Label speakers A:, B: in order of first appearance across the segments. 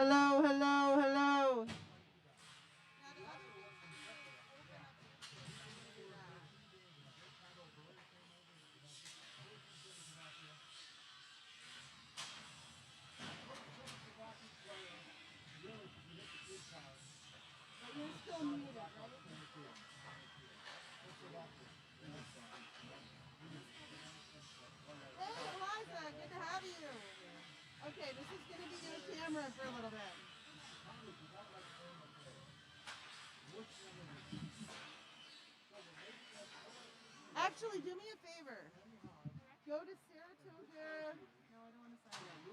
A: Hello, hello, hello. Hey, Eliza, good to have you. Okay, this is going to be your camera for a little bit. Actually, do me a favor. Go to Saratoga. No, I don't want to sign in.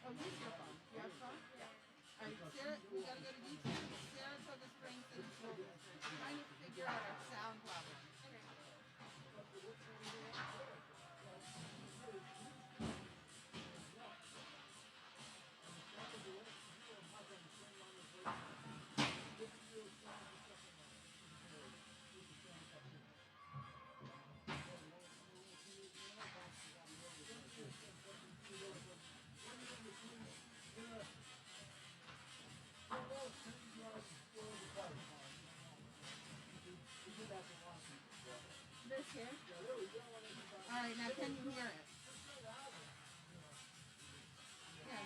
A: Oh, use your phone. Do you have a phone? Yeah. All right, we got to go to YouTube, Saratoga Springs City School District. We're trying to figure out our sound problem. This here? All right, now can you hear it? Yeah.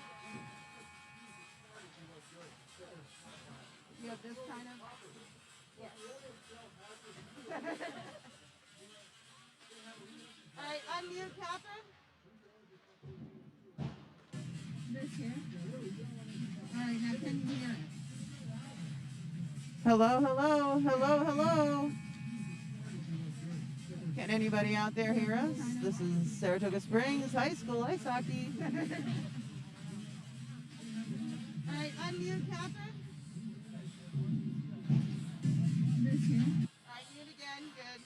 A: You have this kind of? Yes. All right, unmute Catherine. This here? All right, now can you hear it? Hello, hello, hello, hello. Can anybody out there hear us? This is Saratoga Springs High School ice hockey. All right, unmute Catherine. This here. All right, mute again, good.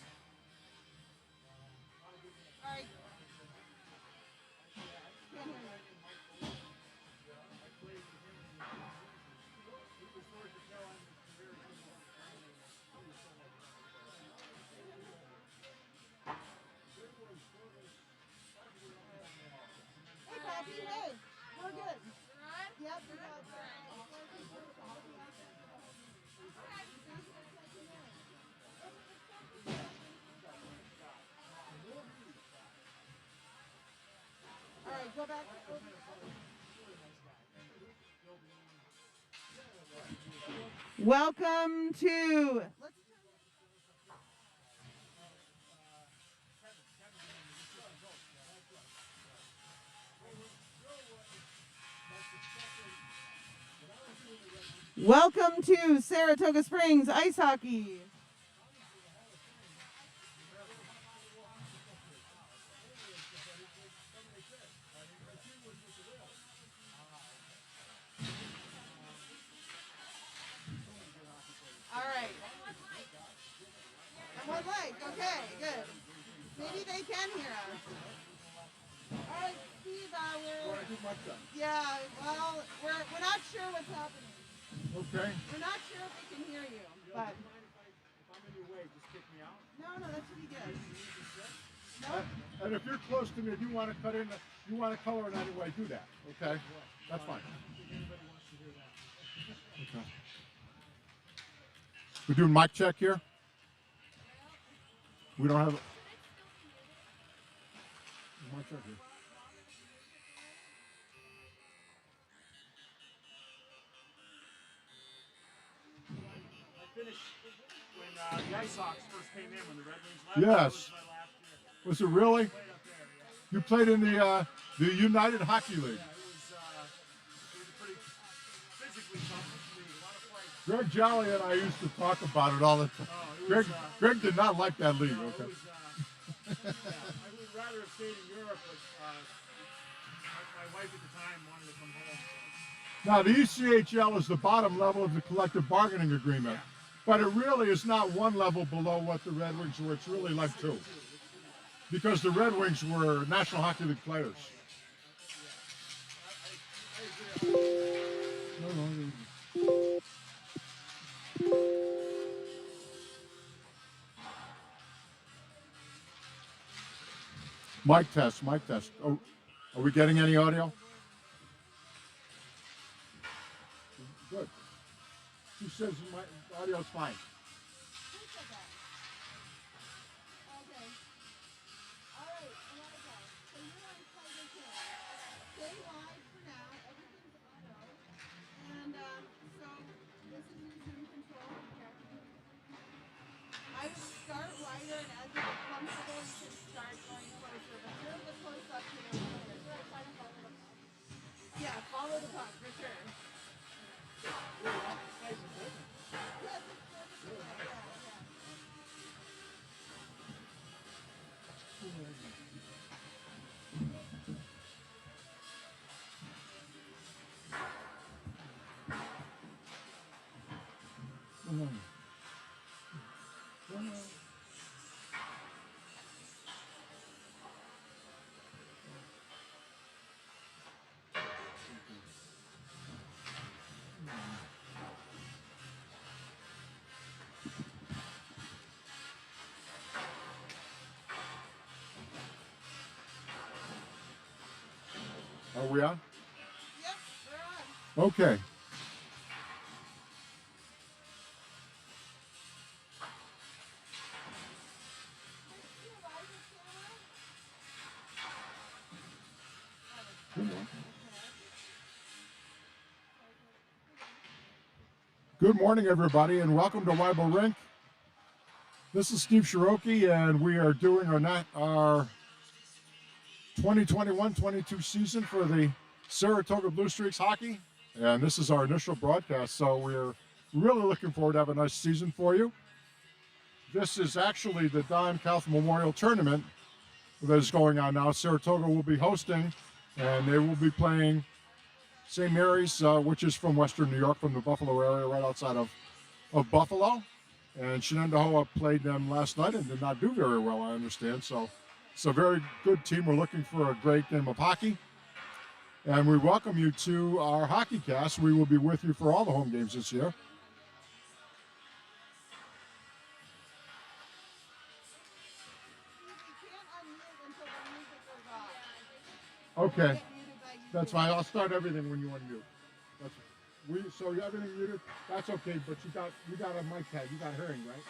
A: All right. Can't hear you. Hey, Pappy, hey, we're good. Yep, we're good. All right, go back. Welcome to. Welcome to Saratoga Springs Ice Hockey. All right. And one leg. Okay, good. Maybe they can hear us. All right, Steve, yeah, well, we're not sure what's happening.
B: Okay.
A: We're not sure if we can hear you, but.
B: If I'm in your way, just kick me out.
A: No, that should be good.
B: Nope. And if you're close to me, if you want to cut in, you want to color it anyway, do that. Okay? That's fine. Okay. We're doing mic check here. We don't have. Mic check here.
C: I finished when the Ice Sox first came in, when the Red Wings left.
B: Yes.
C: That was my last year.
B: Was it really?
C: I played up there, yeah.
B: You played in the United Hockey League.
C: Yeah, it was a pretty physically tough league. A lot of fights.
B: Greg Jolly and I used to talk about it all the time. Greg did not like that league. Okay.
C: Yeah, I would rather have stayed in Europe, but my wife at the time wanted to come home.
B: Now, the ECHL is the bottom level of the collective bargaining agreement, but it really is not one level below what the Red Wings were. It's really like two, because the Red Wings were National Hockey League players. Mic test, mic test. Oh, are we getting any audio? Good. She says my audio's fine.
A: I would start wider, and as you get comfortable, you can start going closer. But you're the close up to the yeah, follow the puck for sure. Yes, it's perfect.
B: Are we on?
A: Yep, we're on.
B: Okay. Good morning, everybody, and welcome to Weibel Rink. This is Steve Shiroki, and we are doing our 2021-22 season for the Saratoga Blue Streaks hockey, and this is our initial broadcast, so we're really looking forward to have a nice season for you. This is actually the Don Calf Memorial Tournament that is going on now. Saratoga will be hosting, and they will be playing St. Mary's, which is from Western New York, from the Buffalo area, right outside of Buffalo. And Shenandoah played them last night and did not do very well, I understand. So it's a very good team. We're looking for a great game of hockey. And we welcome you to our hockey cast. We will be with you for all the home games this year. Okay, that's fine. I'll start everything when you unmute. So you have everything muted. That's okay, but you got a mic tag. You got hearing, right?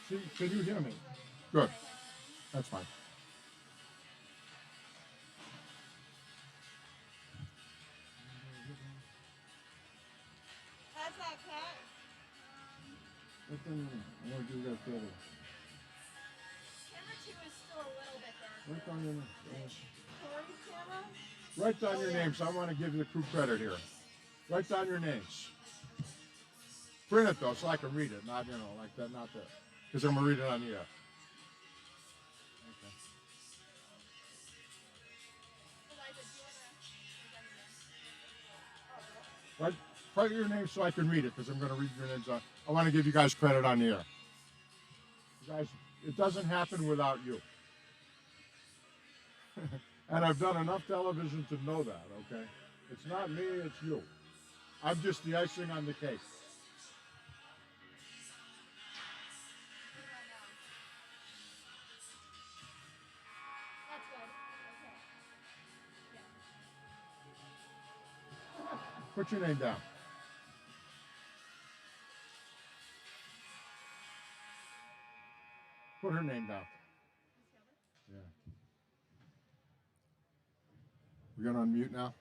B: See, can you hear me? Good. That's fine.
A: How's that, Cat?
B: I want to do that better.
A: Camera 2 is still a little bit dark.
B: Write down your name.
A: Corey's camera?
B: Write down your names. I want to give you the crew credit here. Write down your names. Print it though, so I can read it. Not like that. Not that, because I'm gonna read it on the air. Okay. Write your name so I can read it, because I'm gonna read your names on. I want to give you guys credit on the air. You guys, it doesn't happen without you. And I've done enough television to know that, okay? It's not me, it's you. I'm just the icing on the cake.
A: That's good. Okay.
B: Put your name down. Put her name down. Yeah. We're gonna unmute now?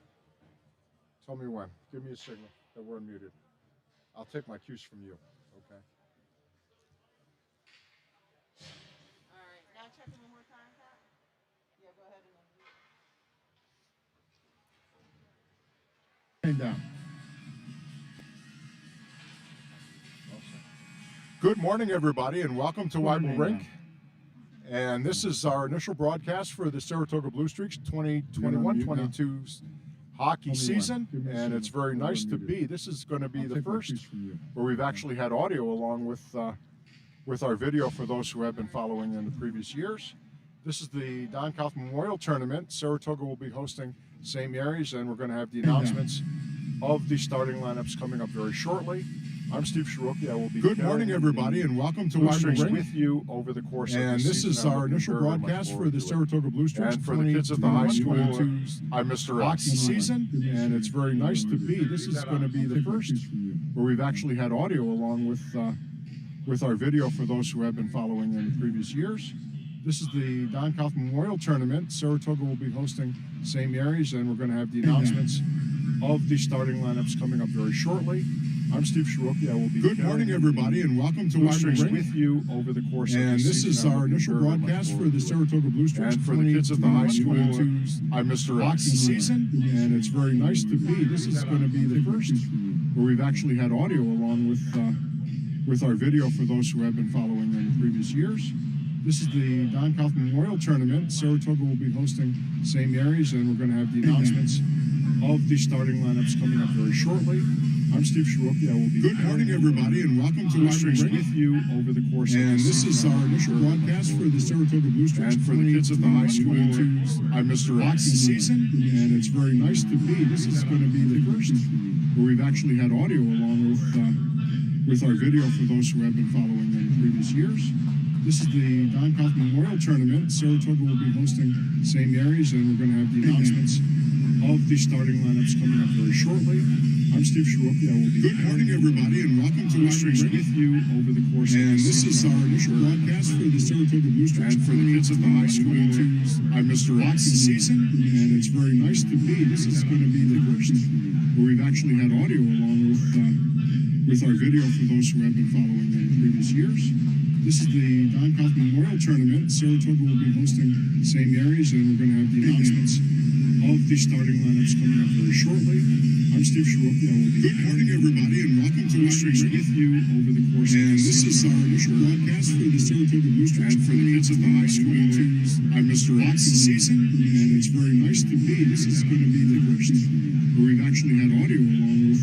B: Tell me when. Give me a signal that we're unmuted. I'll take my cues from you, okay?
A: All right. Now check it one more time, Pat. Yeah, go ahead and
B: Name down. Good morning, everybody, and welcome to Weibel Rink. And this is our initial broadcast for the Saratoga Blue Streaks 2021-22 hockey season, and it's very nice to be. This is going to be the first where we've actually had audio along with our video for those who have been following in the previous years. This is the Don Calf Memorial Tournament. Saratoga will be hosting St. Mary's, and we're going to have the announcements of the starting lineups coming up very shortly. I'm Steve Shiroki. I will be
D: Good morning, everybody, and welcome to Weibel Rink.
B: with you over the course of
D: And this is our initial broadcast for the Saratoga Blue Strings.
B: And for the kids at the high school,
D: 2022
B: I'm Mr.
D: hockey
B: S.
D: season, and it's very nice to be. This is going to be the first where we've actually had audio along with our video for those who have been following in the previous years. This is the Don Kaufman Memorial Tournament. Saratoga will be hosting St. Mary's, and we're going to have the announcements of the starting lineups coming up very shortly. I'm Steve Shiroki. I will be Good morning, everybody, and welcome to Weibel Rink.
B: with you over the course of
D: And this is our initial broadcast for the Saratoga Blue Strings.
B: And for the kids at the high school,
D: 2022
B: I'm Mr.
D: hockey
B: S.
D: season, and it's very nice to be. This is going to be the first where we've actually had audio along with our video for those who have been following in the previous years. This is the Don Kaufman Memorial Tournament. Saratoga will be hosting St. Mary's, and we're going to have the announcements of the starting lineups coming up very shortly. I'm Steve Shiroki. I will be Good morning, everybody, and welcome to Weibel Rink.
B: with you over the course of
D: And this is our initial broadcast for the Saratoga Blue Strings.
B: And for the kids at the high school,
D: 2022
B: I'm Mr.
D: hockey
B: S.
D: season, and it's very nice to be. This is going to be the first where we've actually had audio along with our video for those who have been following in the previous years. This is the Don Kaufman Memorial Tournament. Saratoga will be hosting St. Mary's, and we're going to have the announcements of the starting lineups coming up very shortly. I'm Steve Shiroki. I will be Good morning, everybody, and welcome to Weibel Rink.
B: with you over the course
D: And
B: of
D: this is our initial broadcast for the Saratoga Blue Strings.
B: And for the kids at the high school,
D: 2022
B: I'm Mr.
D: hockey
B: S.
D: season, and it's very nice to be. This is going to be the first where we've actually had audio along with our video for those who have been following in the previous years. This is the Don Kaufman Memorial Tournament. Saratoga will be hosting St. Mary's, and we're going to have the announcements of the starting lineups coming up very shortly. I'm Steve Shiroki. I will be Good morning, everybody, and welcome to Weibel Rink.
B: with you over the course
D: And
B: of
D: this is our initial broadcast for the Saratoga Blue Strings.
B: And for the kids at the high school,
D: 2022
B: I'm Mr.
D: hockey
B: S.
D: season, and it's very nice to be. This is going to be the first where we've actually had audio along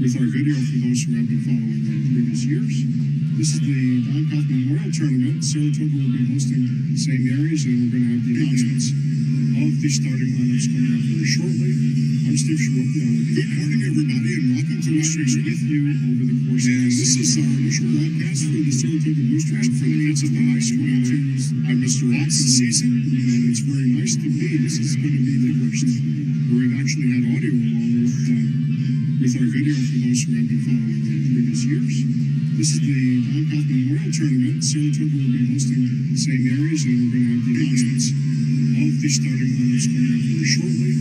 D: with our video for those who have been following in the previous years. This is the Don Kaufman Memorial Tournament. Saratoga will be hosting St. Mary's, and we're going to have the announcements of the starting lineups coming up very shortly. I'm Steve Shiroki. I will be
B: Good morning, everybody, and welcome to Weibel Rink with you over the course
D: And
B: of
D: this is our initial broadcast for the Saratoga Blue Strings.
B: And for the kids at the high school, I'm Mr.
D: hockey
B: S.
D: season, and it's very nice to be. This is going to be the first where we've actually had audio along with our video for those who have been following in the previous years. This is the Don Kaufman Memorial Tournament. Saratoga will be hosting St. Mary's, and we're going to have the announcements of the starting lineups coming up very shortly.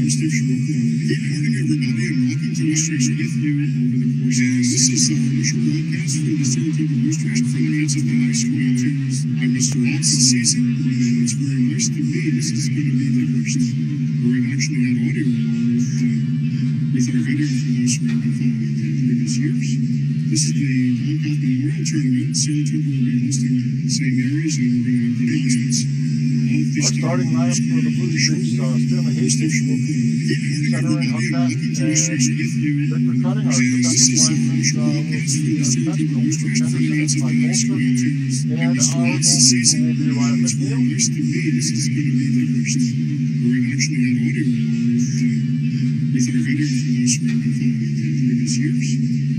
D: I'm Steve Shiroki. I will be
B: Good morning, everybody, and welcome to Weibel Rink with you over the course
D: And
B: of
D: this is our initial broadcast for the Saratoga Blue Strings.
B: And for the kids at the high school, I'm Mr.
D: hockey
B: S.
D: season, and it's very nice to be. This is going to be the first where we've actually had audio along with our video for those who have been following in the previous years. This is the Don Kaufman Memorial Tournament. Saratoga will be hosting St. Mary's, and we're going to have the announcements of the
B: Our starting lineup for the Blue Strings, Stanley Hastings will be centering Huckback and Victor Cutting. Our defensive linemen will be Henderson and Mike Bolster. And our goalkeeper will be Ryan McNeil.
D: nice to be. This is going to be the first where we've actually had audio with our video for those who have been following in the previous years.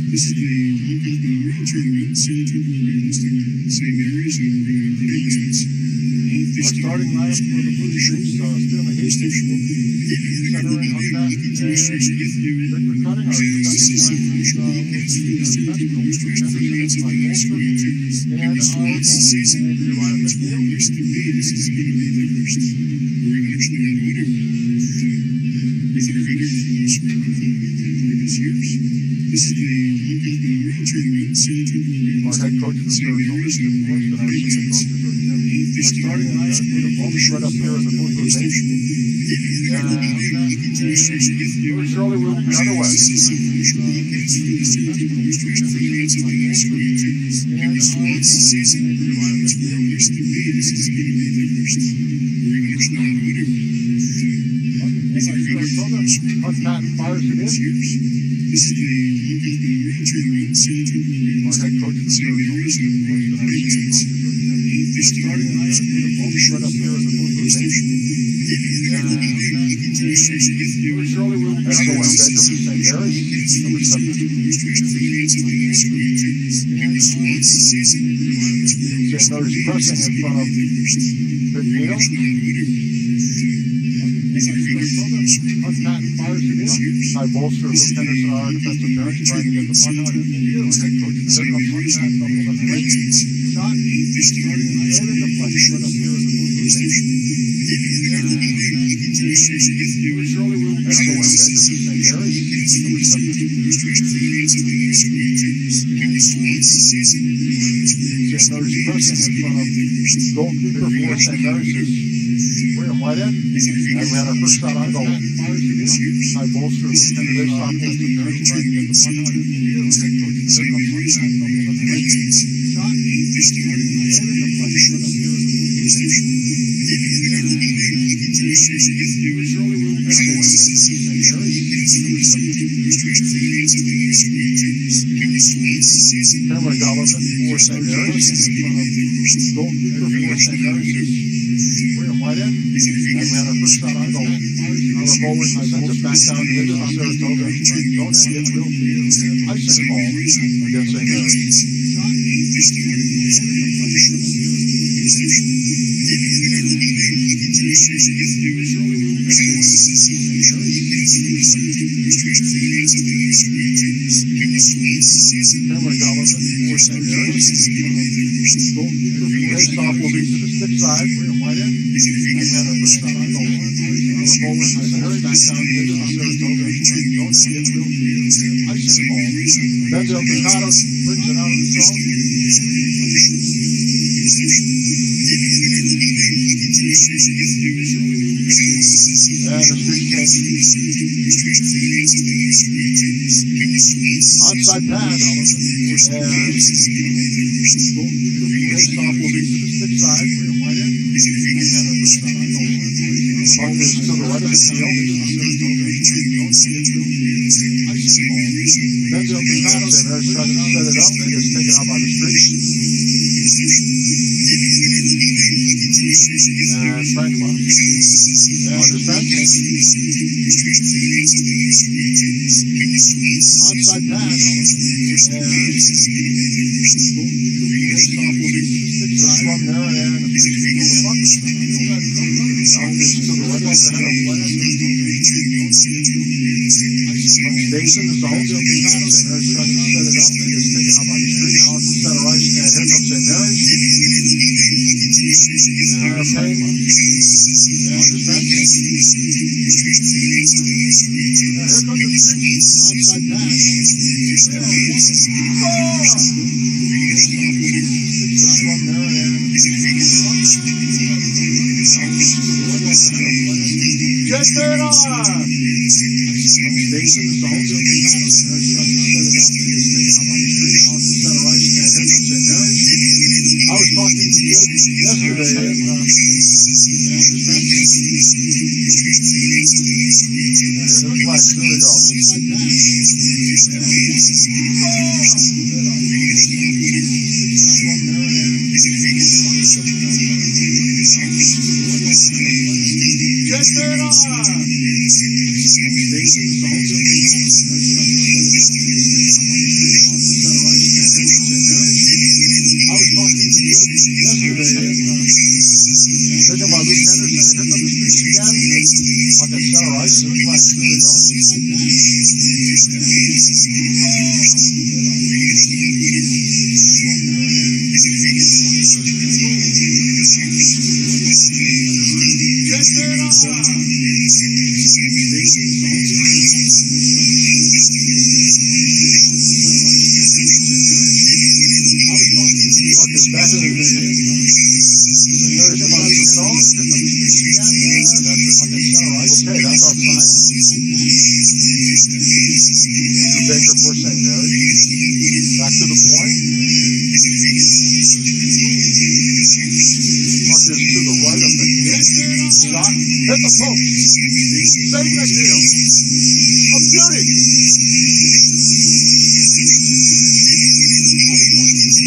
D: This is the Don Kaufman Memorial Tournament. Saratoga will be hosting St. Mary's, and we're going to have the announcements of the
B: Our starting lineup for the Blue Strings, Stanley Hastings will be centering Huckback and Victor Cutting. Our defensive linemen will be Henderson and Mike Bolster. And our goalkeeper will be Ryan McNeil.
D: nice to be. This is going to be the first where we've actually had audio with our video for those who have been following in the previous years. This is the Don Kaufman Memorial Tournament. Saratoga will be
B: Our head
D: hosting
B: coach for
D: St.
B: Saratoga
D: Mary's,
B: is
D: and
B: Jim
D: we're going
B: Horst,
D: to
B: and
D: have
B: our
D: the
B: assistant
D: announcements
B: coaches are Tim. Our starting lineup for the Blue Strings right up here in the booth with
D: Steve
B: me.
D: Shiroki. Good morning, everybody, and welcome to Weibel Rink with you.
B: Yours truly will be underway.
D: This is our initial broadcast for the Saratoga Blue Strings. For the kids at the high school, I'm Mr. hockey season, and it's very nice to be. This is going to be the first where we've actually had audio with our video for those who have been
B: Pat fires it in.
D: years. This is the Don Kaufman Memorial Tournament. Saratoga will be
B: Our head
D: hosting
B: coach for
D: St.
B: Saratoga
D: Mary's,
B: is
D: and
B: Jim
D: we're going
B: Horst,
D: to
B: and
D: have
B: our
D: the
B: assistant
D: announcements
B: coaches are Tim. Our starting lineup for the Blue Strings right up here in the booth with
D: Steve
B: me.
D: Shiroki. Good morning, everybody, and welcome to Weibel Rink with you.
B: Yours truly will be
D: This
B: underway.
D: is
B: Baker for St. Mary's, number 17.
D: Blue Strings for the
B: Notice pressing in front of Big Neil. High bolster, Luke Henderson, our defensive parents, trying to get the puck out. Head coach, there comes Montana, double left wing. Shot, starting and deflection right up here in the blue station. Shirley will be on the west edge of St. Mary's, number 17. Notice pressing in front of goalkeeper for St. Mary's. William Whitehead, and we had our first shot on goal. High bolster, Luke Henderson, our defensive parents, trying to get the puck out. Head coach, there comes Montana, double left wing. Shot, starting and deflection right up here in the blue station. Shirley will be on the west edge of St. Mary's, number 17. Cameron Golovin for St. Mary's, in front of goalkeeper for St. Mary's. William Whitehead, and we had our first shot on goal. Our goal was sent it back down into Saratoga. Don't see it will be an icing call against St. Mary's. Cameron Golovin for St. Mary's, in front of goalkeeper. Face-off will be to the stick side. William Whitehead, and we had our first shot on goal. Our goal was sent it back down into Saratoga. Don't see it will be an icing call. Ben Del Picado brings it out of the zone. And the streak change. Onside pass. And face-off will be to the stick side. William Whitehead, and we had our first shot on goal. Puck is to the right of the field. Don't see it will be an icing call. Ben Del Picado, St. Mary's trying to set it up. They just take it out by the streak. And Franklin on defense. Onside pass. And face-off will be to the stick side. Swung there and the puck is to the right of the head. Stays in the zone. St. Mary's trying to set it up. They just take it out by the street. Now it's the center ice, and here comes St. Mary's. And Payne on defense. And here comes the street. Onside pass. Swung there and just there it on. Stays in the zone. St. Mary's trying to set it up. They just take it out by the street. Now it's the center ice, and here comes St. Mary's. I was talking to Jake yesterday and on defense. Good flex. There we go. Just there it on. Stays in the zone. I was talking to Jake yesterday and thinking about Luke Henderson, and here come the streets again. On that center ice, good flex. There we go. Just there it on. Puck is back in the game. So there's a bunch of zone. Here comes the streets again. And that's on the center ice. Okay, that's offside. Baker for St. Mary's. Back to the point. Puck is to the right of McNeil. Shot. Hit the post. Save McNeil. A beauty.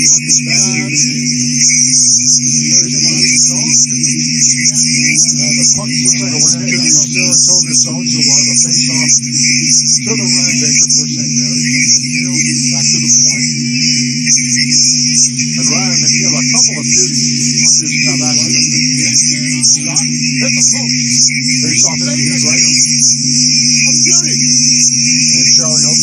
B: Puck is back. The puck looks like it went into the Saratoga zone, so we'll have a face-off to the right Baker for St. Mary's. Back to the point. And Ryan McNeil, a couple of beauties. Puck is now back to McNeil. Shot. Hit the post. Face-off to his right. A beauty. And Charlie Oak.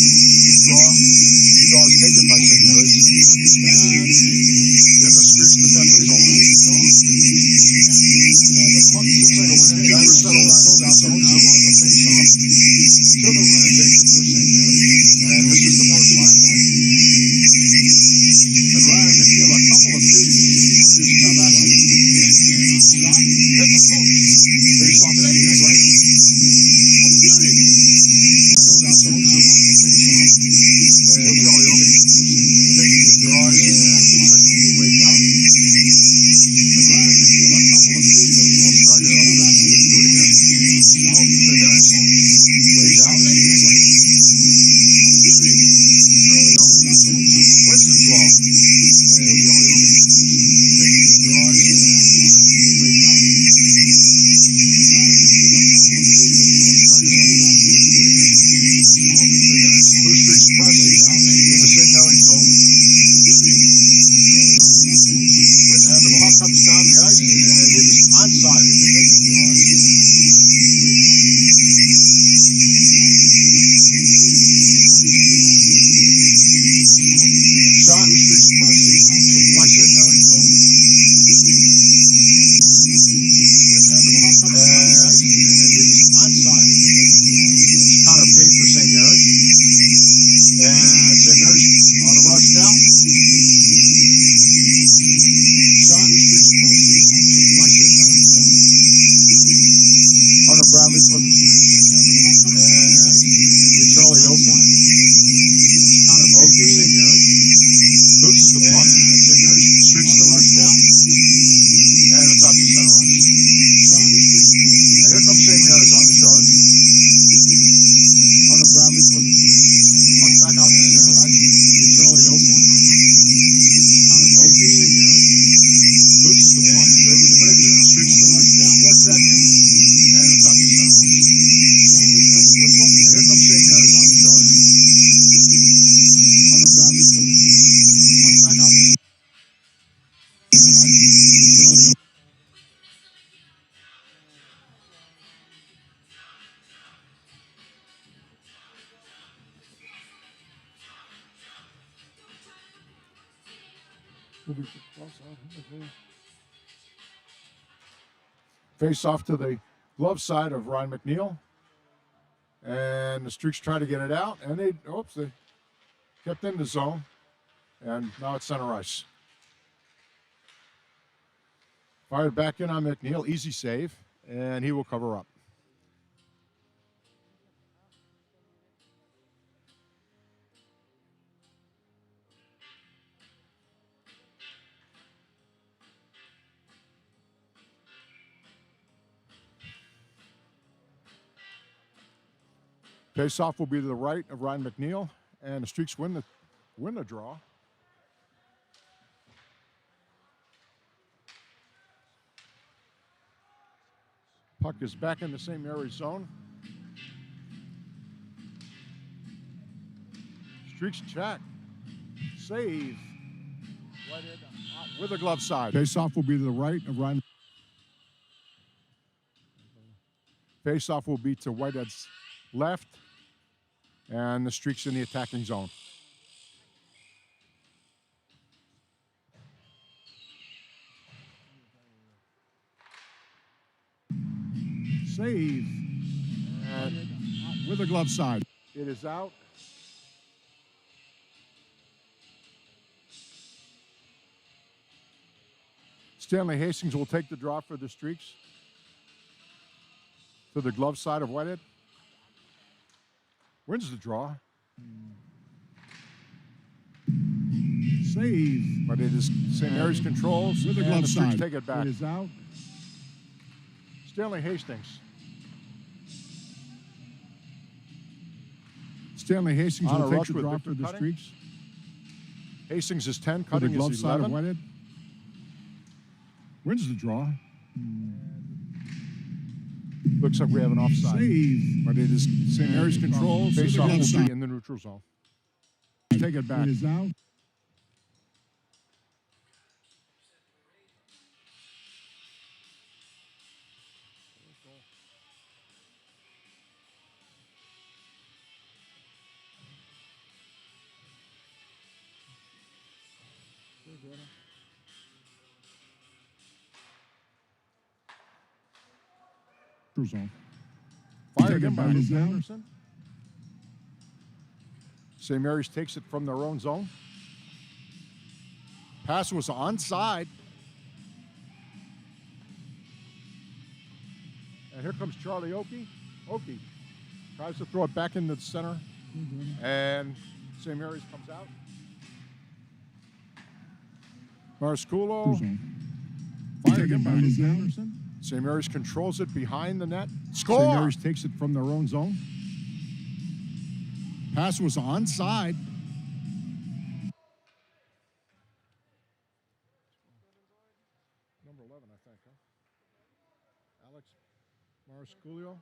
B: Draw is taken by St. Mary's. In the Streaks defensive zone. The puck looks like it went in. Ira settled on the south zone, so we'll have a face-off to the right Baker for St. Mary's. And this is the first line. And Ryan McNeil, a couple of beauties. Puck is now back to McNeil. Shot. Hit the post. Face-off to his right. A beauty. South zone, so we'll have a face-off. And Charlie Oak taking the draw and looks like he's being waved out. And Ryan McNeil, a couple of beauties. Got a false start here. Up back to do it again. Oh, St. Mary's waved out. A beauty. Charlie Oak wins the draw. And Charlie Oak taking the draw and looks like he's being waved out. And Ryan McNeil, a couple of beauties. Got a false start here. Up back to do it again. Oh, St. Mary's Blue Streaks pressing in the St. Mary's zone. And the puck comes down the ice, and it is onside. Shot, Streaks pressing, by St. Mary's zone. And the puck comes down the ice, and it is onside. It's counter paid for St. Mary's. And St. Mary's on a rush now. Shot, Streaks pressing, by St. Mary's zone. Hunter Bradley for the Streaks. And Charlie Oak. It's counter paid for St. Mary's. Loses the puck. And St. Mary's Streaks the rush now. And it's out to center ice. Shot, Streaks pressing. And here comes St. Mary's on the charge. Hunter Bradley for the Streaks. Puck back out to center ice. Charlie Oak. It's counter paid for St. Mary's. Loses the puck. Streaks the rush now. And it's out to center ice. We have a whistle. And here comes St. Mary's on the charge. Hunter Bradley for the Streaks. Puck back out to center ice. Charlie Oak. Face off to the glove side of Ryan McNeil. And the Streaks try to get it out. And they kept in the zone. And now it's center ice. Fired back in on McNeil. Easy save. And he will cover up. Face-off will be to the right of Ryan McNeil, and the Streaks win the draw. Puck is back in the St. Mary's zone. Streaks check. Save. With the glove side. Face-off will be to the right of Ryan. Face-off will be to Whitehead's left. And the Streaks in the attacking zone. Save. And with the glove side. It is out. Stanley Hastings will take the draw for the Streaks. To the glove side of Whitehead. Wins the draw.
D: Save.
B: But it is St. Mary's controls,
D: With the
B: and
D: glove
B: the Streaks
D: side.
B: take it back.
D: It is out.
B: Stanley Hastings.
D: Stanley Hastings
B: On a
D: will take
B: rush
D: the
B: with
D: draw
B: Victor
D: for the
B: Cutting.
D: Streaks.
B: Hastings is 10,
D: With the
B: Cutting
D: glove
B: is
D: side of
B: 11.
D: Whitehead. Wins the draw.
B: Looks like we have an offside.
D: Save.
B: But it is St. Mary's controls,
D: With the
B: face off
D: glove
B: will
D: side.
B: be in the neutral zone. Take it back.
D: It is out. Zone.
B: Fired
D: Take
B: in
D: it
B: by
D: back.
B: Luke
D: Is down.
B: Anderson. St. Mary's takes it from their own zone. Pass was onside. And here comes Charlie Oakey. Oakey tries to throw it back into the center. And St. Mary's comes out. Marsculo
D: Zone.
B: fired
D: Take
B: in
D: it
B: by
D: back.
B: Luke
D: Is down.
B: Anderson. St. Mary's controls it behind the net.
D: St.
B: Score!
D: Mary's takes it from their own zone. Pass was onside.
B: Number 11, I think, huh? Alex Marsculio.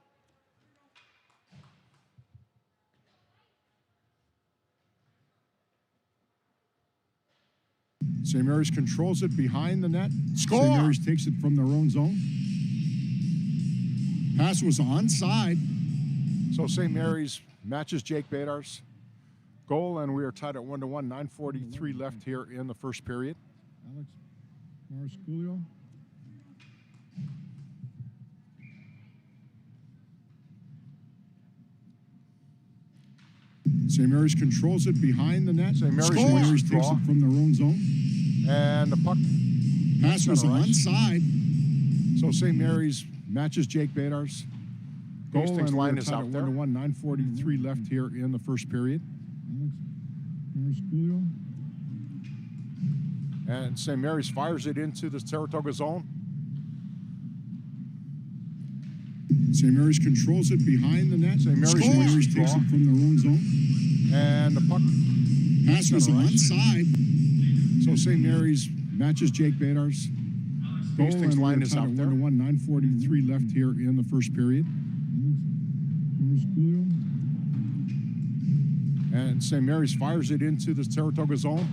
D: St. Mary's controls it behind the net.
B: Score!
D: St. Mary's takes it from their own zone. Pass was onside.
B: So St. Mary's matches Jake Badar's goal, and we are tied at 1-1. 9:43 left here in the first period.
D: Alex Marsculio. St. Mary's controls it behind the net.
B: St. Mary's
D: St.
B: wins
D: Mary's
B: the
D: takes
B: draw.
D: it from their own zone.
B: And the puck.
D: Pass was
B: center ice.
D: onside.
B: So St. Mary's matches Jake Badar's goal,
D: Hastings
B: and
D: line
B: we're
D: is
B: tied
D: out
B: at
D: there.
B: 1-1. 9:43 left here in the first period.
D: Alex Marsculio.
B: And St. Mary's fires it into the Saratoga zone.
D: St. Mary's controls it behind the net.
B: St. Mary's
D: St.
B: wins
D: Mary's
B: the
D: takes
B: draw.
D: it from their own zone.
B: And the puck.
D: Pass was
B: center ice.
D: onside.
B: So St. Mary's matches Jake Badar's goal,
D: Hastings
B: and
D: line
B: we're
D: is
B: tied
D: out
B: at
D: there.
B: 1-1. 9:43 left here in the first period. And St. Mary's fires it into the Saratoga zone.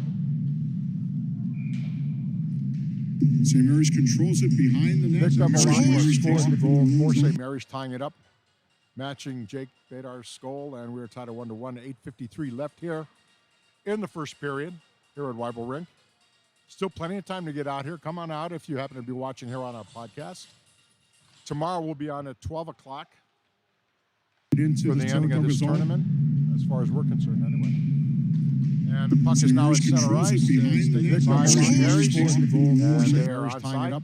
D: St. Mary's controls it behind the net.
B: Nick
D: St. Mary's
B: Bevarino
D: takes
B: scores
D: it
B: the
D: from
B: goal
D: their own
B: for
D: zone.
B: St. Mary's, tying it up, matching Jake Badar's goal, and we're tied at 1-1. 8:53 left here in the first period here at Weibel Rink. Still plenty of time to get out here. Come on out if you happen to be watching here on our podcast. Tomorrow we'll be on at 12 o'clock
D: Into
B: for the ending of
D: Saratoga
B: this
D: zone.
B: tournament, as far as we're concerned anyway. And the puck is
D: St.
B: now at
D: Mary's
B: center
D: controls
B: ice.
D: it behind
B: It's
D: the
B: taken
D: net.
B: by
D: St.
B: St. Mary's,
D: Mary's
B: and
D: St.
B: they are
D: Mary's tying it
B: onside.
D: up,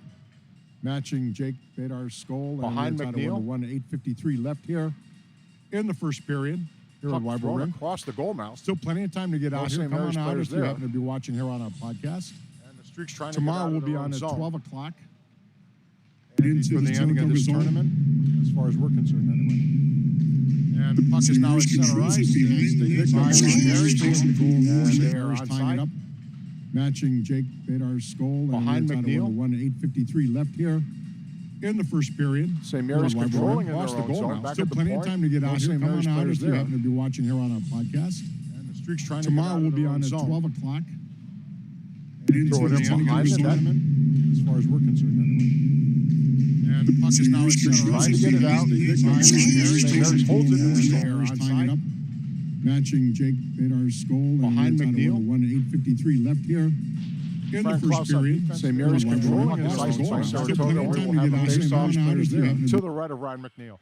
D: matching Jake Badar's goal.
B: Behind
D: and
B: McNeil.
D: 1-1. 8:53 left here in the first period here
B: Puck
D: at Weibel
B: thrown
D: Rink.
B: across the goal now.
D: Still plenty of time to get
B: No
D: out here.
B: St.
D: Come
B: Mary's
D: on out
B: players
D: if you
B: there.
D: happen to be watching here on our podcast.
B: And the Streaks trying
D: Tomorrow
B: to
D: we'll
B: get
D: be
B: out
D: on
B: of
D: at
B: their own
D: 12
B: zone.
D: o'clock.
B: Into for the ending of this tournament, as far as we're concerned anyway. And the puck is
D: St.
B: now at
D: Mary's
B: center
D: controls
B: ice.
D: it behind the net.
B: It's taken by
D: St.
B: St.
D: Mary's
B: Mary's,
D: takes it from their own
B: and
D: zone.
B: they
D: St.
B: are
D: Mary's tying it
B: onside.
D: up, matching Jake Badar's goal.
B: Behind McNeil.
D: 1 8:53 left here in the first period.
B: St. Mary's
D: Weibel Rink.
B: controlling in
D: Lost
B: their
D: the
B: own
D: goal
B: zone.
D: now.
B: Back
D: Still
B: at the
D: plenty
B: point.
D: of time to get
B: No
D: out here.
B: St.
D: Come on
B: Mary's
D: out
B: players
D: if you
B: there.
D: happen to be watching here on our podcast.
B: And the Streaks trying to get
D: Tomorrow
B: out
D: we'll
B: of
D: be
B: their
D: on
B: own
D: at
B: zone.
D: 12 o'clock.
B: Throw it in behind the net, as far as we're concerned anyway. And the puck is now at center ice. Trying to get it out. St. Mary's holds it in the
D: St.
B: zone.
D: Mary's tying it up, matching Jake Badar's goal.
B: Behind McNeil.
D: 1 8:53 left here in
B: Frank
D: the
B: Klaus
D: first
B: on
D: period.
B: defense. St. Mary's
D: Weibel Rink
B: controlling his
D: lost the
B: ice
D: goal
B: by
D: now. Still
B: Saratoga.
D: plenty
B: We
D: of
B: will
D: time to
B: have
D: get
B: a
D: out here.
B: face-off
D: Come on out if you happen to
B: to
D: be-
B: the right of Ryan McNeil.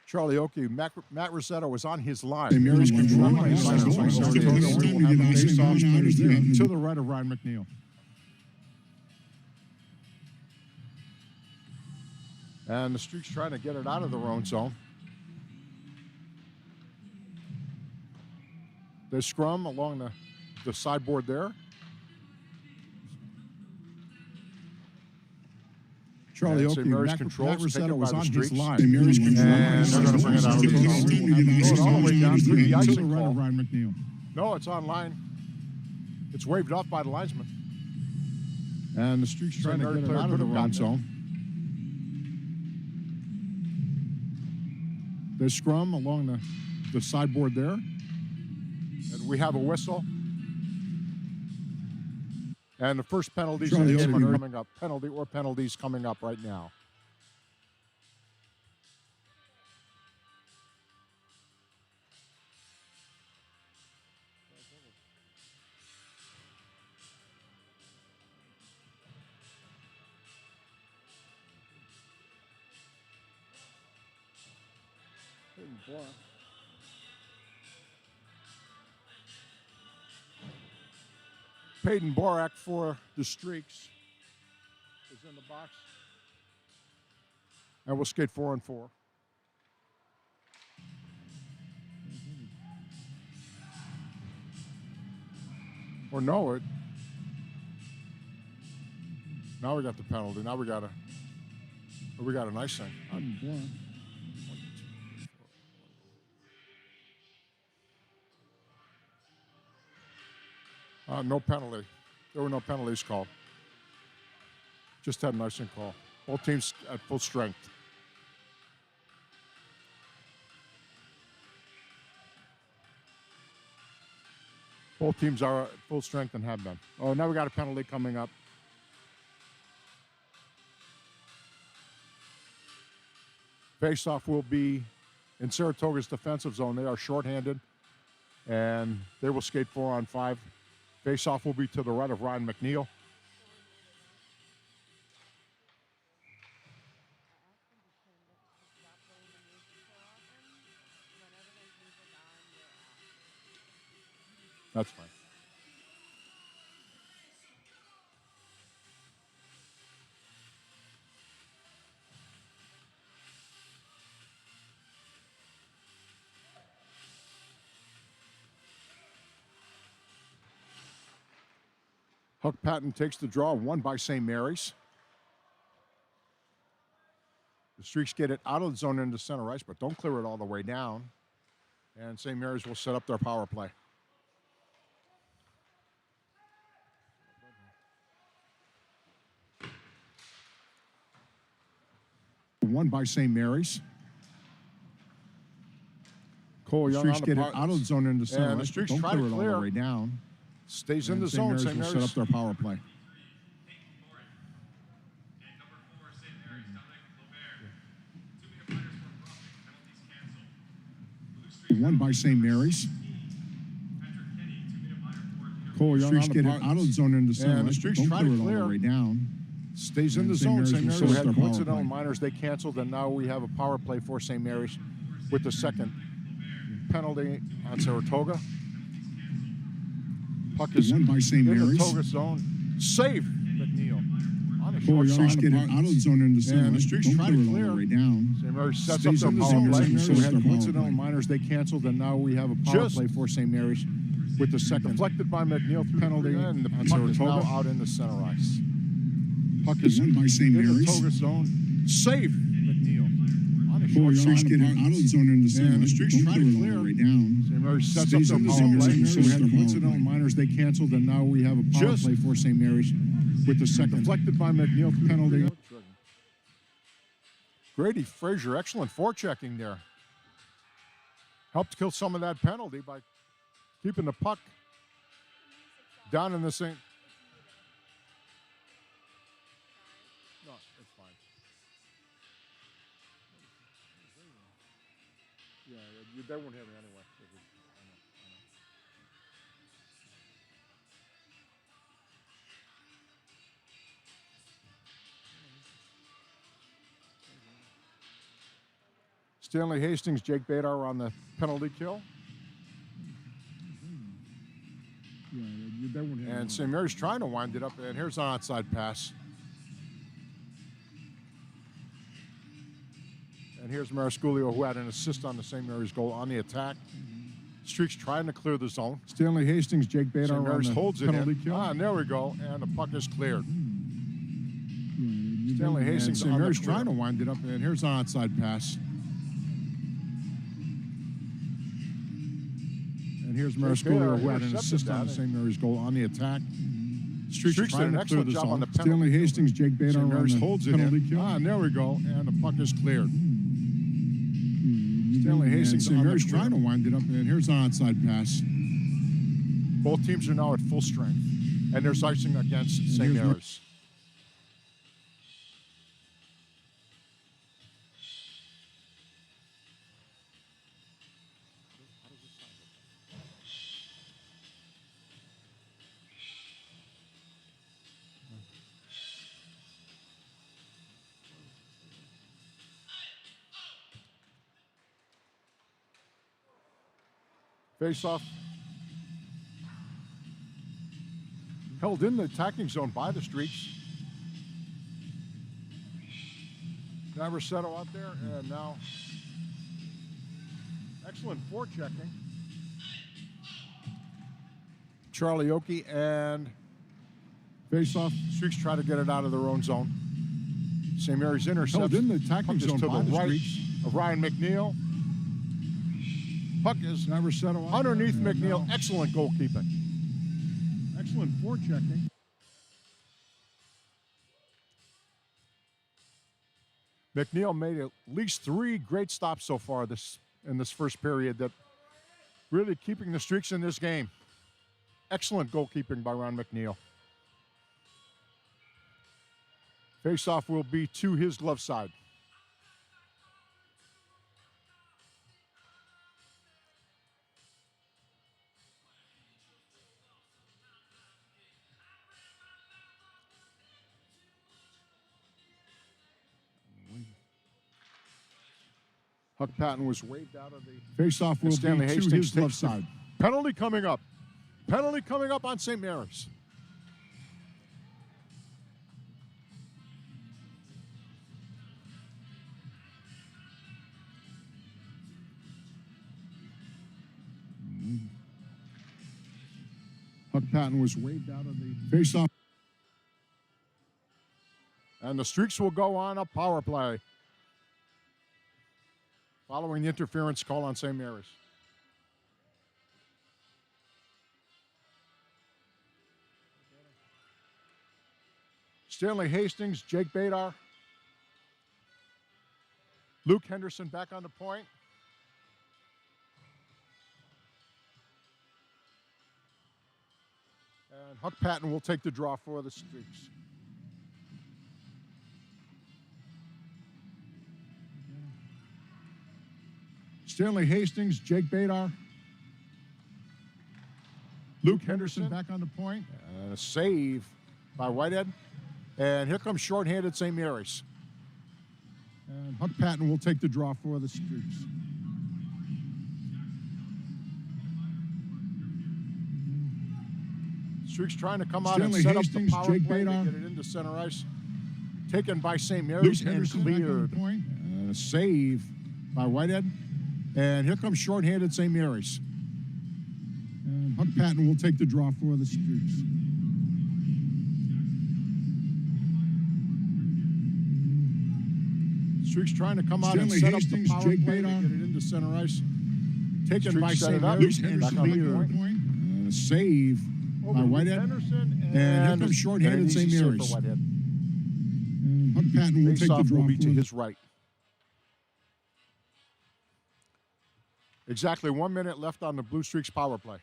B: Charlie Oakey, Matt Rossetto was on his line.
D: St. Mary's controlling
B: Right
D: the
B: side
D: goal.
B: of Saratoga.
D: This time we get our
B: Face off
D: second out of there.
B: to the right of Ryan McNeil. And the Streaks trying to get it out of their own zone. They scrum along the sideboard there.
D: Charlie
B: And St.
D: Oakey,
B: Mary's
D: Matt
B: controls,
D: Rossetto
B: taken
D: was
B: by the
D: on his
B: Streaks.
D: line. St. Mary's
B: And they're going to bring it out of the
D: This
B: zone.
D: time we get our
B: Go all the way
D: second
B: down
D: out of
B: through the
D: there. To
B: icing
D: the right
B: call.
D: of Ryan McNeil.
B: No, it's on line. It's waved off by the linesman.
D: And the Streaks trying to
B: Mary
D: get it
B: player
D: out of
B: could
D: the
B: have
D: own
B: gotten
D: zone. They scrum along the sideboard there.
B: And we have a whistle. And the first penalties
D: Charlie
B: in the game
D: Oakey.
B: are coming up. Penalty or penalties coming up right now. Peyton Borak for the Streaks is in the box. And we'll skate 4-on-4. Or no, it. Now we got the penalty. Now we got a nice thing. No penalty. There were no penalties called. Just had an icing call. Both teams at full strength. Both teams are at full strength and have been. Oh, now we got a penalty coming up. Face-off will be in Saratoga's defensive zone. They are shorthanded, and they will skate 4-on-5. Face-off will be to the right of Ryan McNeil. That's fine. Huck Patton takes the draw, won by St. Mary's. The Streaks get it out of the zone into center ice, but don't clear it all the way down. And St. Mary's will set up their power play. Won by St. Mary's. Cole Young
D: Streaks
B: on the
D: get it
B: puck.
D: out of the zone into center
B: And the
D: ice,
B: Streaks
D: but don't
B: try
D: clear
B: to
D: it all
B: clear.
D: the way down.
B: Stays in
D: And
B: the zone. St.
D: will
B: Mary's
D: set up their power play. Won by St. Mary's. Cole Young
B: Streaks
D: on the
B: get it
D: puck.
B: out of the zone into center
D: And the
B: ice,
D: Streaks
B: don't
D: try
B: clear
D: to
B: it all
D: clear
B: the way
D: down.
B: Stays in
D: And
B: the
D: St.
B: zone.
D: Mary's
B: St.
D: will
B: Mary's
D: set up
B: had
D: their power
B: coincidental
D: play.
B: minors. They canceled, and now we have a power play for St. Mary's with the second penalty on Saratoga. Puck is
D: Won by St.
B: in the
D: Mary's.
B: Toga zone. Save McNeil on a
D: Cole
B: short
D: Young
B: side.
D: Streaks get it out of the zone into center
B: And the
D: ice,
B: Streaks
D: don't
B: try to
D: clear it all
B: clear.
D: the way down.
B: St. Mary's sets
D: Stays
B: up
D: in
B: their
D: the
B: power
D: zone.
B: play.
D: St. Mary's
B: We
D: will
B: had
D: set up power
B: coincidental
D: play.
B: minors. They canceled, and now we have a power play for St. Mary's with the second. Deflected by McNeil through penalty, and the puck is now out in the center ice. Puck is
D: Won by St.
B: in the
D: Mary's.
B: Toga zone. Save McNeil on a
D: Cole
B: short
D: Young
B: side.
D: Streaks get it out of the zone into center
B: And the
D: ice,
B: Streaks
D: don't
B: try
D: clear
B: to
D: it all
B: clear.
D: the way down.
B: St. Mary's sets up
D: Stays
B: their
D: in the
B: power
D: zone.
B: play.
D: St. Mary's
B: We
D: will
B: had
D: set up power
B: coincidental
D: play.
B: minors. They canceled, and now we have a power play for St. Mary's with the second. Deflected by McNeil through penalty. Grady Frazier, excellent forechecking there. Helped kill some of that penalty by keeping the puck down in the same. No, it's fine. Yeah, they won't have it anyway. I know. Stanley Hastings, Jake Badar on the penalty kill.
D: Yeah, that one had
B: And St. Mary's trying to wind it up, and here's an onside pass. And here's Marisculio, who had an assist on the St. Mary's goal on the attack. Streaks trying to clear the zone.
D: Stanley Hastings, Jake Badar
B: St.
D: on
B: Mary's
D: the
B: holds it
D: penalty
B: in.
D: kill.
B: And there we go, and the puck is cleared.
D: Yeah,
B: Stanley Hastings
D: St.
B: on the
D: Mary's
B: clear.
D: trying to wind it up, and here's an onside pass. And here's Marisculio, who had an assist on the St. Mary's goal on the attack.
B: Streaks did
D: trying
B: an
D: to clear
B: excellent
D: the
B: job
D: zone.
B: on the penalty.
D: Stanley Hastings, Jake Badar
B: St.
D: on
B: Mary's
D: the
B: holds it
D: penalty
B: in.
D: kill.
B: And there we go, and the puck is cleared. Stanley
D: And
B: Hastings
D: St.
B: on the
D: Mary's
B: clear.
D: trying to wind it up, and here's an onside pass.
B: Both teams are now at full strength, and there's icing against St.
D: here's
B: Mary's. Face-off. Held in the attacking zone by the Streaks. Now Rossetto out there, and now excellent forechecking. Charlie Oakey and
D: Face-off.
B: Streaks try to get it out of their own zone. St. Mary's intercepts.
D: Held in the attacking
B: Puck is
D: zone
B: to
D: by
B: the
D: the
B: right
D: Streaks.
B: of Ryan McNeil. Puck is
D: Now Rossetto out
B: underneath
D: there, and
B: McNeil.
D: now
B: Excellent goalkeeping.
D: excellent forechecking.
B: McNeil made at least 3 great stops so far in this first period that really keeping the Streaks in this game. Excellent goalkeeping by Ron McNeil. Face-off will be to his glove side. Huck Patton was waved out of the
D: Face-off will
B: Stanley
D: be to
B: Hastings
D: his glove
B: takes the
D: side.
B: penalty coming up. Penalty coming up on St. Mary's.
D: Huck Patton was waved out of the face-off.
B: And the Streaks will go on a power play following the interference call on St. Mary's. Stanley Hastings, Jake Badar, Luke Henderson back on the point. And Huck Patton will take the draw for the Streaks.
D: Stanley Hastings, Jake Badar, Luke Henderson back on the point.
B: And a save by Whitehead. And here comes shorthanded St. Mary's.
D: And Huck Patton will take the draw for the Streaks.
B: Streaks trying to come out
D: Stanley
B: and set
D: Hastings,
B: up the power
D: Jake
B: play to
D: Badar.
B: get it into center ice. Taken by St.
D: Luke
B: Mary's and
D: Henderson back on
B: cleared.
D: the point. And a save by Whitehead.
B: And here comes shorthanded St. Mary's.
D: And Huck Patton will take the draw for the Streaks.
B: Streaks trying to come out
D: Stanley
B: and set
D: Hastings,
B: up the power
D: Jake
B: play to
D: Badar.
B: get it into center ice. Taken
D: Streaks
B: by
D: set
B: St.
D: it up.
B: Mary's
D: Luke
B: and back
D: Henderson
B: on
D: back
B: the
D: on
B: point.
D: the point. And a save
B: Over
D: by
B: to
D: Whitehead.
B: Henderson,
D: And here comes
B: an
D: shorthanded
B: easy
D: St.
B: save for
D: Mary's.
B: Whitehead.
D: And Huck Patton will take the
B: Face-off
D: draw
B: will be to
D: for
B: his right. Exactly 1 minute left on the Blue Streaks power play.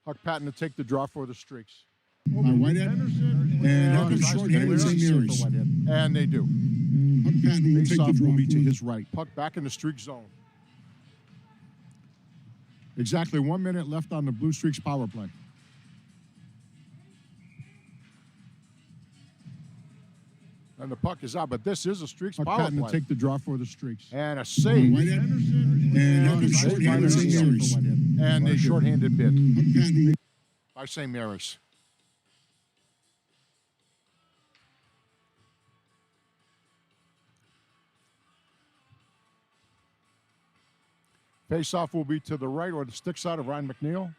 B: Huck Patton to take the draw for the Streaks.
D: by Whitehead.
B: Henderson,
D: And here comes
B: tries to
D: shorthanded
B: get it
D: St.
B: easy save
D: Mary's.
B: for Whitehead. And they do.
D: And Huck Patton will take the
B: Face-off
D: draw
B: will be
D: for
B: to
D: the
B: his right. Puck back in the Streak zone. Exactly 1 minute left on the Blue Streaks power play. And the puck is out, but this is a Streaks
D: Puck
B: power
D: patent
B: play.
D: to take the draw for the Streaks.
B: And a save.
D: And after shorthanded St. Mary's.
B: And a shorthanded bid
D: Puck patent
B: by St. Mary's. Face-off will be to the right or the stick side of Ryan McNeil.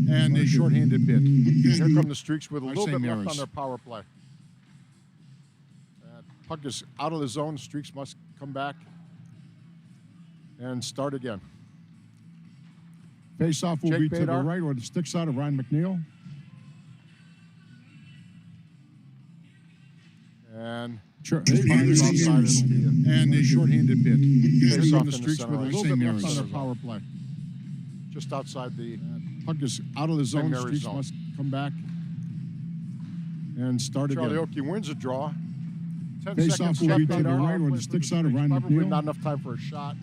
B: And a shorthanded bid. Here come the Streaks with a little bit left on their power play. Puck is out of the zone. Streaks must come back and start again.
D: Face-off will
B: Jake
D: be to the
B: Badar.
D: right or the stick side of Ryan McNeil.
B: And
D: And a shorthanded bid.
B: face off
D: the
B: in the
D: Streaks
B: center
D: with a
B: ice.
D: little bit left on
B: St.
D: their
B: Mary's.
D: power play.
B: Just outside the
D: Puck is out of the zone.
B: Mary's
D: Streaks
B: zone.
D: must come back and start
B: Charlie
D: again.
B: Oakey wins a draw. 10
D: Face-off
B: seconds
D: will
B: left
D: be to
B: on
D: the
B: our
D: right
B: power
D: or
B: play
D: the
B: for
D: stick side of
B: Streaks.
D: Ryan
B: Probably
D: McNeil.
B: not enough time for a shot.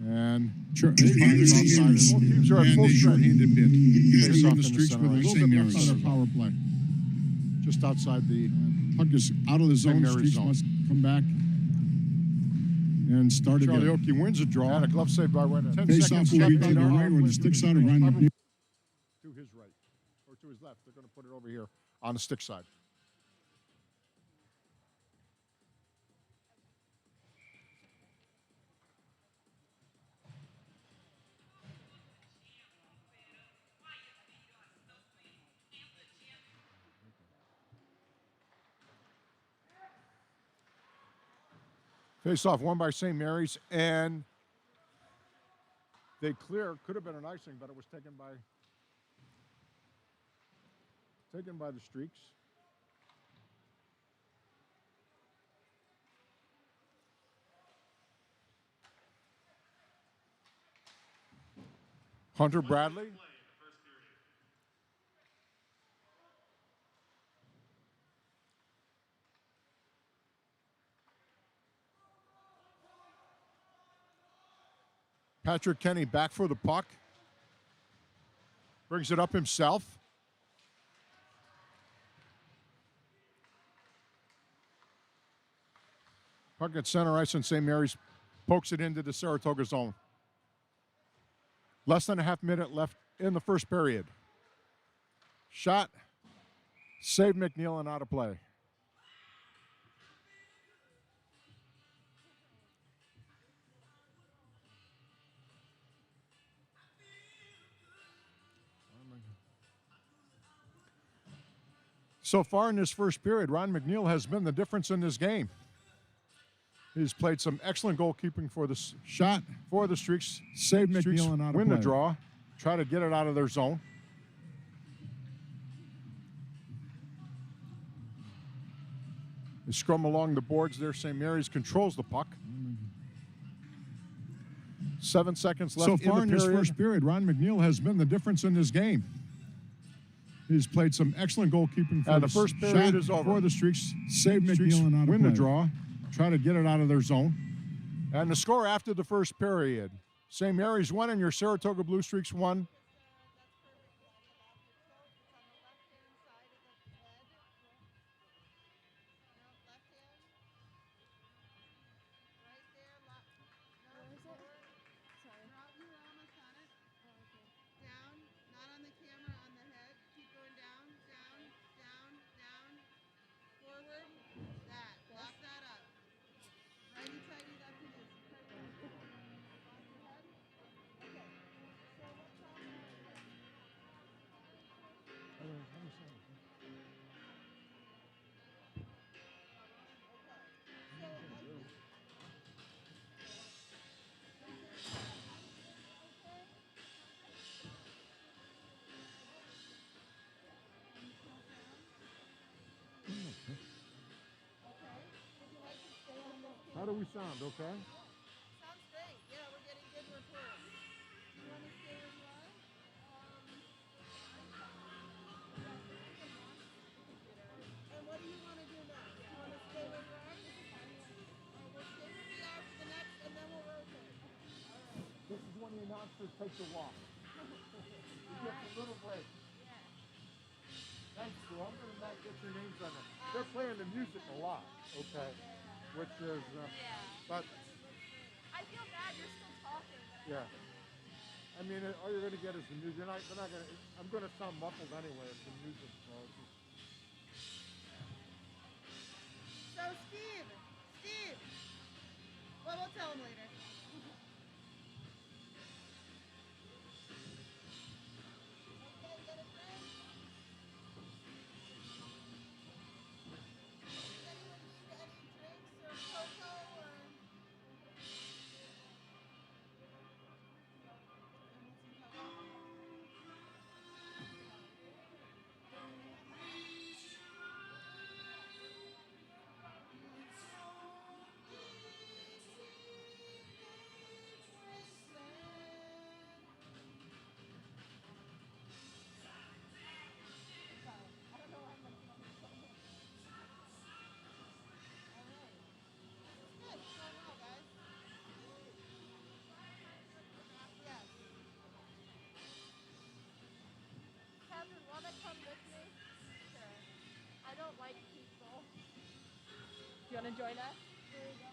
D: And
B: Both teams are at full strength.
D: shorthanded bid.
B: Face off
D: the
B: in the
D: Streaks
B: center
D: with a
B: ice.
D: little bit left on their power play.
B: Just outside the
D: Puck is out of the zone.
B: Mary's
D: Streaks
B: zone.
D: must come back and start
B: Charlie
D: again.
B: Oakey wins a draw. And a glove save by Wynn. 10
D: Face-off
B: seconds
D: will
B: left
D: be
B: on
D: to the
B: our
D: right or
B: power
D: the
B: play
D: stick
B: for
D: side of Ryan
B: Streaks.
D: McNeil.
B: To his right or to his left. They're going to put it over here on the stick side. Face-off won by St. Mary's, and they clear. Could have been an icing, but it was taken by the Streaks. Hunter Bradley. Patrick Kenny back for the puck. Brings it up himself. Puck at center ice, and St. Mary's pokes it into the Saratoga zone. Less than a half minute left in the first period. Shot. Save McNeil and out of play. So far in this first period, Ron McNeil has been the difference in this game. He's played some excellent goalkeeping for the shot for the Streaks.
D: Save
B: Streaks
D: McNeil and out of
B: win
D: play.
B: the draw. Try to get it out of their zone. They scrum along the boards there. St. Mary's controls the puck. 7 seconds left
D: So
B: in
D: far
B: the
D: in this
B: period.
D: first period, Ron McNeil has been the difference in this game. He's played some excellent goalkeeping for
B: And the first period is over.
D: for the Streaks. Save
B: Streaks
D: McNeil and out of
B: win the
D: play.
B: draw. Try to get it out of their zone. And the score after the first period. St. Mary's 1 and your Saratoga Blue Streaks 1. How do we sound, okay?
A: Sounds great. Yeah, we're getting good reports. You want to stay where you are? And what do you want to do next? You want to stay where you are? We'll stay where we are for the next, and then we'll rotate. All right.
B: This is one of your monsters take the walk. You get a little break. Thanks, Sue. I'm going to not get your names on it. They're playing the music a lot, okay? Which is, but
E: I feel bad you're still talking.
B: yeah. I mean, all you're going to get is the music. They're not going to. I'm going to sound muffled anyway if the music.
A: So Steve, well, we'll tell him later. Okay, get a drink. Does anyone need any drinks or cocoa or?
E: Catherine, wanna come with me? Sure. I don't like people. Do you wanna join us? There you go.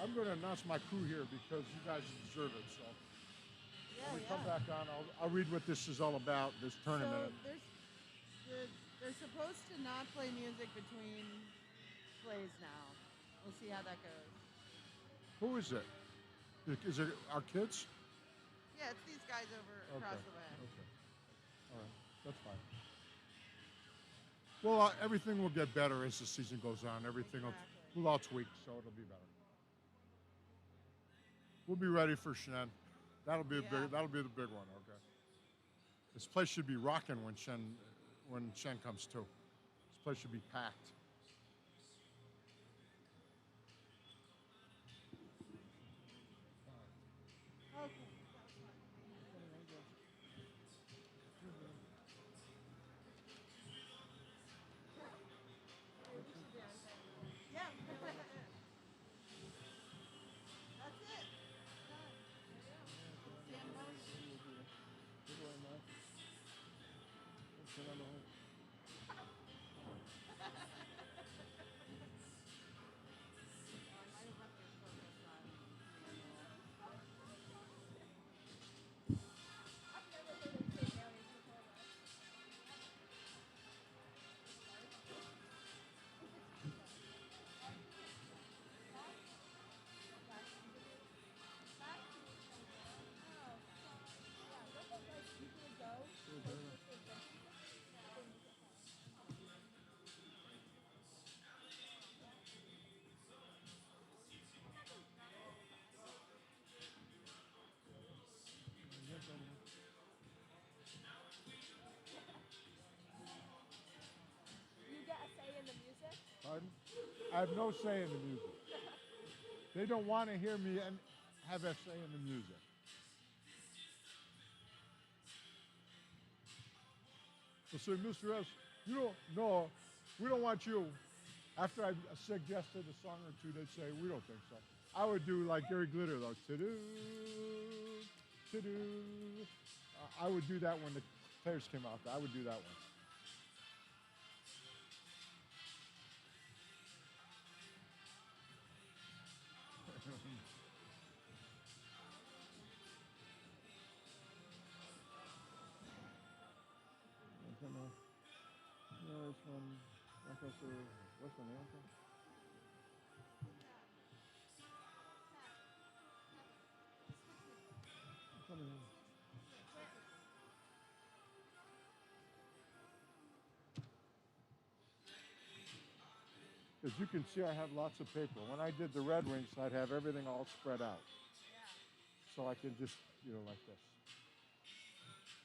B: I'm going to announce my crew here because you guys deserve it. So
A: Yeah,
B: when we
A: yeah.
B: come back on, I'll read what this is all about, this tournament.
A: So they're supposed to not play music between plays now. We'll see how that goes.
B: Who is it? Is it our kids?
A: Yeah, it's these guys over across the way.
B: Okay. All right. That's fine. Well, everything will get better as the season goes on. Everything
A: Exactly.
B: will all tweak, so it'll be better. We'll be ready for Shen. That'll be that'll be the big one. Okay. This place should be rocking when Shen comes too. This place should be packed.
A: Okay. Yeah. That's it. Stand by.
E: I've never heard him say mayonnaise before though. You get a say in the music?
B: Pardon? I have no say in the music. They don't want to hear me and have a say in the music. They'll say, Mr. S, you don't, no, we don't want you. After I suggested a song or two, they'd say, we don't think so. I would do like Gary Glitter, though. To-do, to-do. I would do that when the players came out. I would do that one. Yeah, it's from Lancaster, what's the name? As you can see, I have lots of paper. When I did the Red Wings, I'd have everything all spread out. So I can just, like this.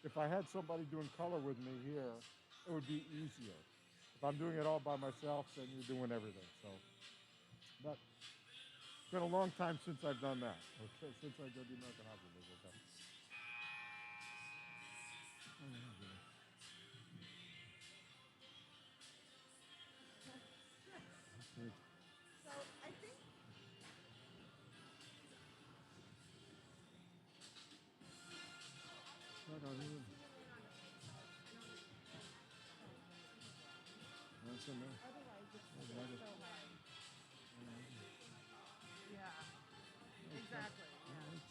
B: If I had somebody doing color with me here, it would be easier. If I'm doing it all by myself, then you're doing everything. So, but it's been a long time since I've done that. Okay, since I did the American Hockey League. Okay.
A: So I think
B: That's in there.
A: otherwise it's so hard. Yeah. Exactly. Yeah.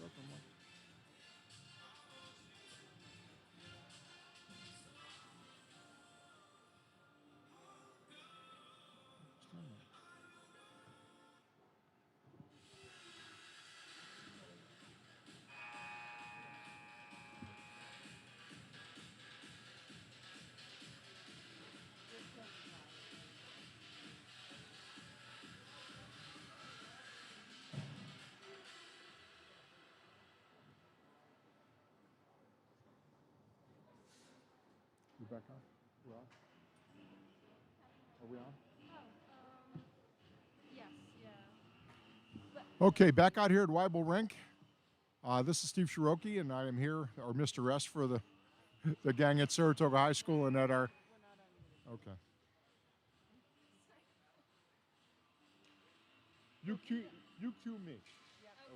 B: You back on? We're on? Are we on?
E: Yes, yeah.
B: Okay, back out here at Weibel Rink. This is Steve Shiroki, and I am here, or Mr. S, for the gang at Saratoga High School and at our... Okay. You cue me.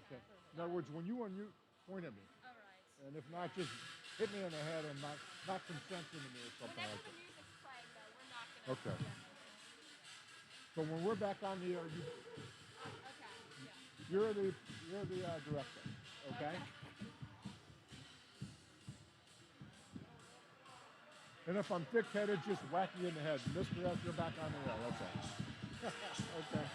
B: Okay. In other words, when you unmute, point at me.
E: All right.
B: And if not, just hit me in the head and knock some sense into me or something
E: Whenever
B: like
E: the
B: that.
E: music's playing, though, we're not gonna.
B: Okay.
E: Yeah.
B: So when we're back on the air,
E: Okay. Yeah.
B: You're the director, okay? And if I'm thick-headed, just whack you in the head. Mr. F, you're back on the air. That's all. Okay.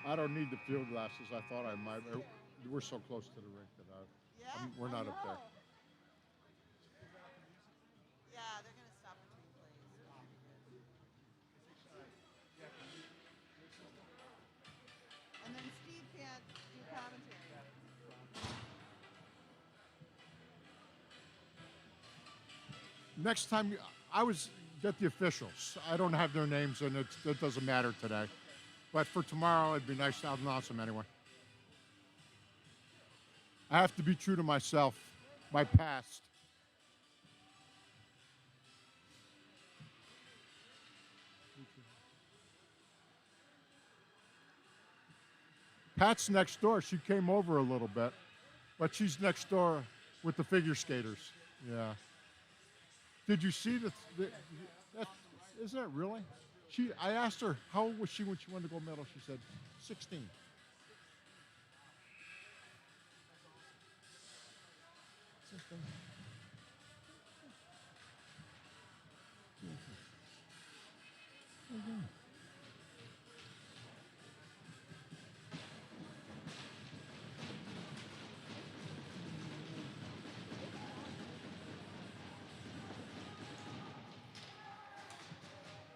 B: I don't need the field glasses. I thought I might. We're so close to the rink that we're not up there.
A: Yeah, they're going to stop between plays. And then Steve can't do commentary.
B: Next time, get the officials. I don't have their names, and it doesn't matter today. But for tomorrow, it'd be nice to announce them anyway. I have to be true to myself, my past. Pat's next door. She came over a little bit, but she's next door with the figure skaters. Yeah. Did you see isn't it really? I asked her, how old was she when she won the gold medal? She said, 16.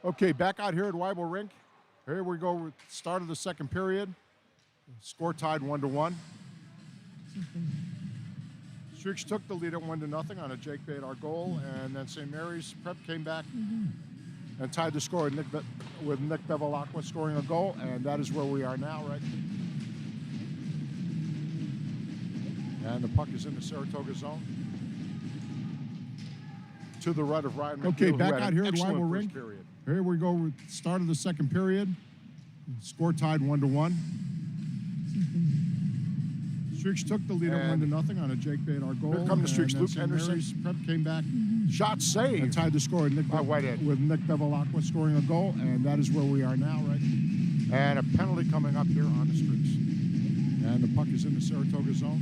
B: Okay, back out here at Weibel Rink. Here we go, start of the second period. Score tied 1-1. Streaks took the lead at 1-0 on a Jake Badar goal, and then St. Mary's Prep came back and tied the score with Nick Bevilacqua scoring a goal, and that is where we are now, right? And the puck is in the Saratoga zone. To the right of Ryan McNeil. Okay, back out here at Weibel Rink. Period. Here we go, start of the second period. Score tied 1-1. Streaks took the lead at 1-0 on a Jake Badar goal. Here come the Streaks. Luke Henderson Prep came back. Shot saved. And tied the score with Nick Bevilacqua scoring a goal, and that is where we are now, right? And a penalty coming up here on the Streaks. And the puck is in the Saratoga zone.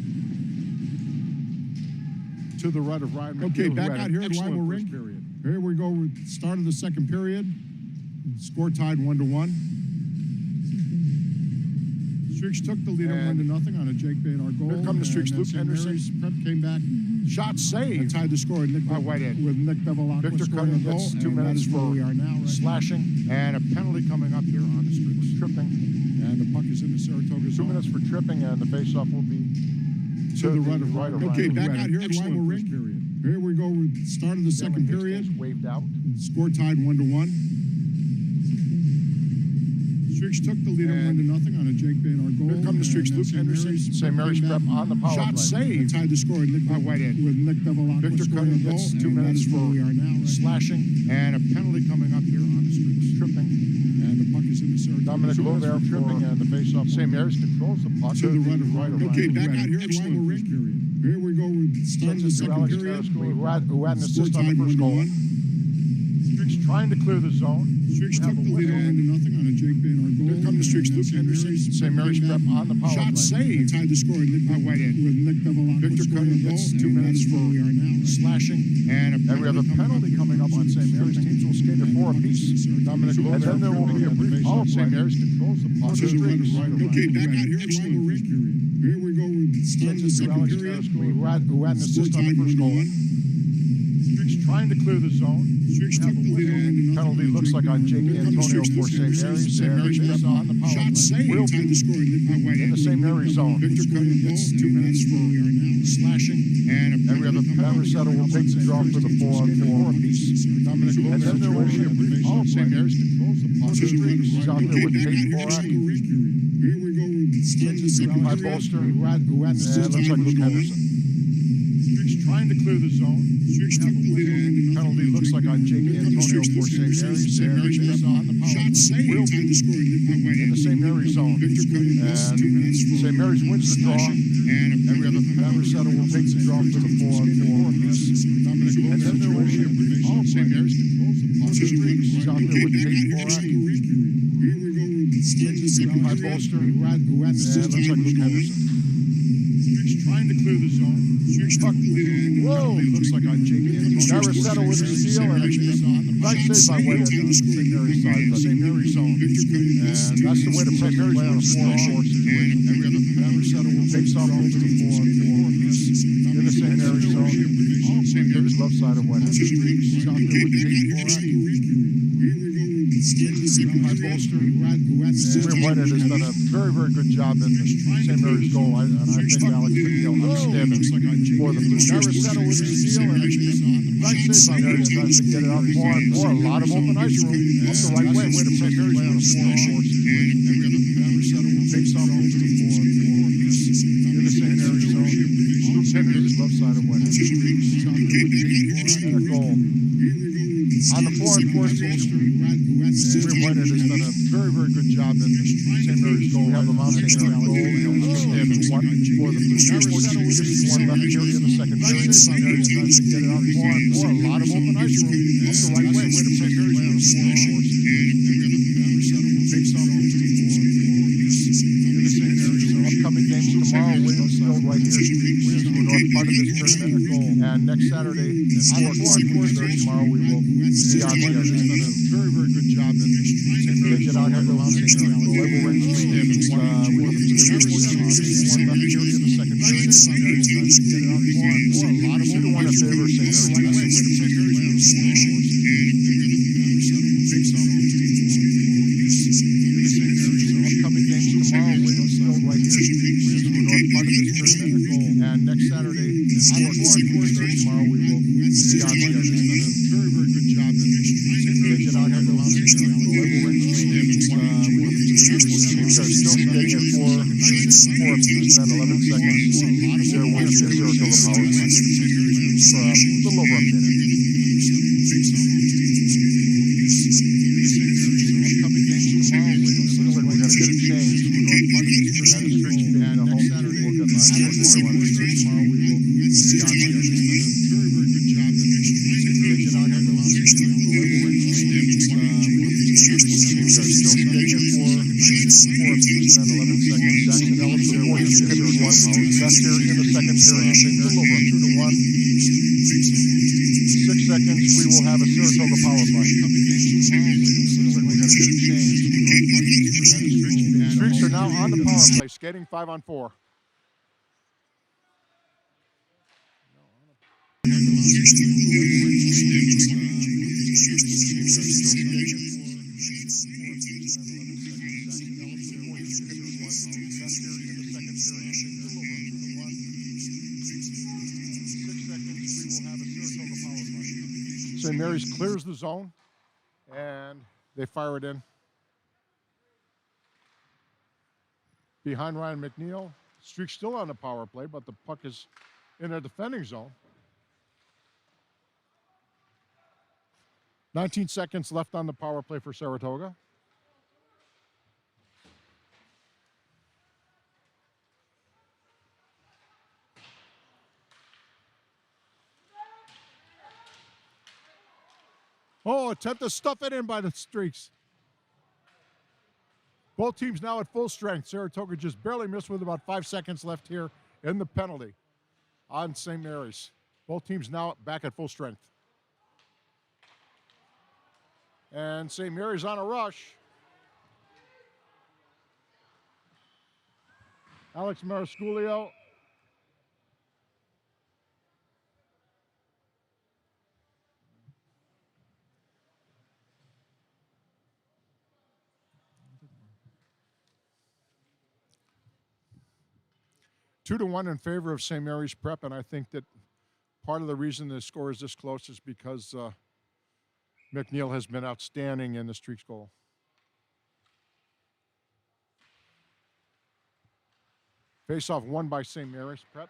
B: To the right of Ryan McNeil. Okay, back out here at Weibel Rink. Period. Here we go, start of the second period. Score tied 1-1. Streaks took the lead at 1-0 on a Jake Badar goal. Here come the Streaks. Luke Henderson Prep came back. Shot saved. And tied the score with Nick Bevilacqua scoring a goal. 2 minutes for slashing. And a penalty coming up here on the Streaks. Tripping. And the puck is in the Saratoga zone. 2 minutes for tripping, and the faceoff will be to the right of Ryan. Okay, back out here at Weibel Rink. Period. Here we go, start of the second period. Waved out. Score tied 1-1. Streaks took the lead at 1-0 on a Jake Badar goal. Here come the Streaks. Luke Henderson, St. Mary's Prep on the power play. Shot saved. Tied the score with Nick Bevilacqua scoring a goal. 2 minutes for slashing, and a penalty coming up here on the Streaks. Tripping. And the puck is in the Saratoga. Dominic Lowe there tripping, and the faceoff. St. Mary's controls the puck. To the right of Ryan. Okay, back out here at Weibel Rink. Here we go, start of the second period. Who had an assist on the first goal. Streaks trying to clear the zone. Streaks took the lead at 1-0 on a Jake Badar goal. Here come the Streaks. Luke Henderson, St. Mary's Prep on the power play. Shot saved. Tied the score with Nick Bevilacqua scoring a goal. 2 minutes for slashing. And we have a penalty coming up on St. Mary's. Teams will skate at 4 apiece. Dominic Lowe, and then there will be a brief power play. St. Mary's controls the puck. Okay, back out here at Weibel Rink. Here we go, start of the second period. Who had an assist on the first goal. Streaks trying to clear the zone.
D: Streaks took the lead on
B: Penalty looks like on Jake Antonio for St. Mary's.
D: St. Mary's
B: Based on the power
D: shot
B: play.
D: saved.
B: Will
D: Time to
B: be
D: score
B: in the St. Mary's zone.
D: Victor cutting the ball. 2 minutes for we are now slashing. And
B: we have a Marisetta will take the draw for the 4-on-4 apiece. And then there will be a brief power play.
D: St. Mary's controls the puck.
B: Streaks out there with Tate Borak.
D: Here we go. Starting the second
B: High
D: period.
B: Bolster. And looks like Luke Henderson. Streaks trying to clear the zone.
D: Streaks took the lead on
B: Penalty looks like on Jake Antonio for St. Mary's.
D: St. Mary's
B: Based on the power
D: shot
B: play.
D: saved.
B: Will
D: Time to score.
B: in the St. Mary's zone.
D: Victor cutting the ball. 2 minutes for
B: St. Mary's wins the draw.
D: And
B: we have a Marisetta will take the draw for the 4-on-4 apiece. And then there will be a brief power play.
D: St. Mary's controls the puck.
B: Streaks out there with Tate Borak.
D: Here we go. Starting the second
B: High
D: period.
B: Bolster. And looks like Luke Henderson. Streaks trying to clear the zone.
D: Streaks took the lead on
B: Whoa! Looks like on Jake Antonio. Marisetta with a steal and a nice save by Weibel on the St. Mary's side. The St. Mary's zone. And that's the way to play Mary's on a 4-on-4 situation. And we have a Marisetta will face off over the 4-on-4 apiece in the St. Mary's zone. St. Mary's left side of Weibel. Streaks out there with Tate Borak. High Bolster. William Whitehead has done a very, very good job in the St. Mary's goal. And I think Alex McNeil outstanding for the Blue Jays. Marisetta with a steal and a nice save by Weibel to get it out more and more. A lot of open ice room up the right way. Way to play Mary's on a 4-on-4 situation. And we have a Marisetta will face off over the 4-on-4 apiece in the St. Mary's zone. Luke Henry's left side of Weibel. Streaks out there with Tate Borak and a goal. On the 4-on-4 situation, William Whitehead has done a very, very good job in the St. Mary's goal. We have him out St. Mary's goal and one for the Blue Jays. 61 left here in the second period. St. Mary's trying to get it out more and more. A lot of open ice room up the right way. Way to play Mary's on a 4-on-4 situation. And we have a Marisetta will face off over the 4-on-4 apiece in the St. Mary's zone. Upcoming games tomorrow. Williams still right here. Williams will north part of this tournament at goal. And next Saturday on the 4-on-4 tomorrow we will see on the other. He's done a very, very good job in the St. Mary's get out here to St. Mary's goal. Weibel wins the game. One left here in the second period. St. Mary's trying to get it out more and more. A lot of open one in favor of St. Mary's. Way to play Mary's on a 4-on-4 upcoming games tomorrow. Williams still right here. Williams will north part of this tournament at goal. And next Saturday on the 4-on-4 tomorrow we will see on the other. He's done a very, very good job in the St. Mary's get out here to St. Mary's goal. Weibel wins the game. Teams are still getting at 4 apiece and 11 seconds. They're winning the Saratoga power play for a little over a minute. Upcoming games tomorrow. Williams looks like we're going to get a change. And next Saturday we'll get last one. Tomorrow we will see on the other. Very, very good job in the St. Mary's get out here to St. Mary's goal. Weibel wins the game. Teams are still getting at 4 apiece and 11 seconds. Jackson Ellis with 4 hits and 1 left here in the second period. St. Mary's over 2-1. 6 seconds. We will have a Saratoga power play. Looks like we're going to get a change. Streaks are now on the power play, skating 5-on-4. St. Mary's clears the zone, and they fire it in. Behind Ryan McNeil. Streak's still on the power play, but the puck is in a defending zone. 19 seconds left on the power play for Saratoga. Oh, attempt to stuff it in by the Streaks. Both teams now at full strength. Saratoga just barely missed with about 5 seconds left here in the penalty on St. Mary's. Both teams now back at full strength. And St. Mary's on a rush. Alex Marisculio. 2-1 in favor of St. Mary's Prep, and I think that part of the reason the score is this close is because McNeil has been outstanding in the streaks goal. Face-off won by St. Mary's Prep.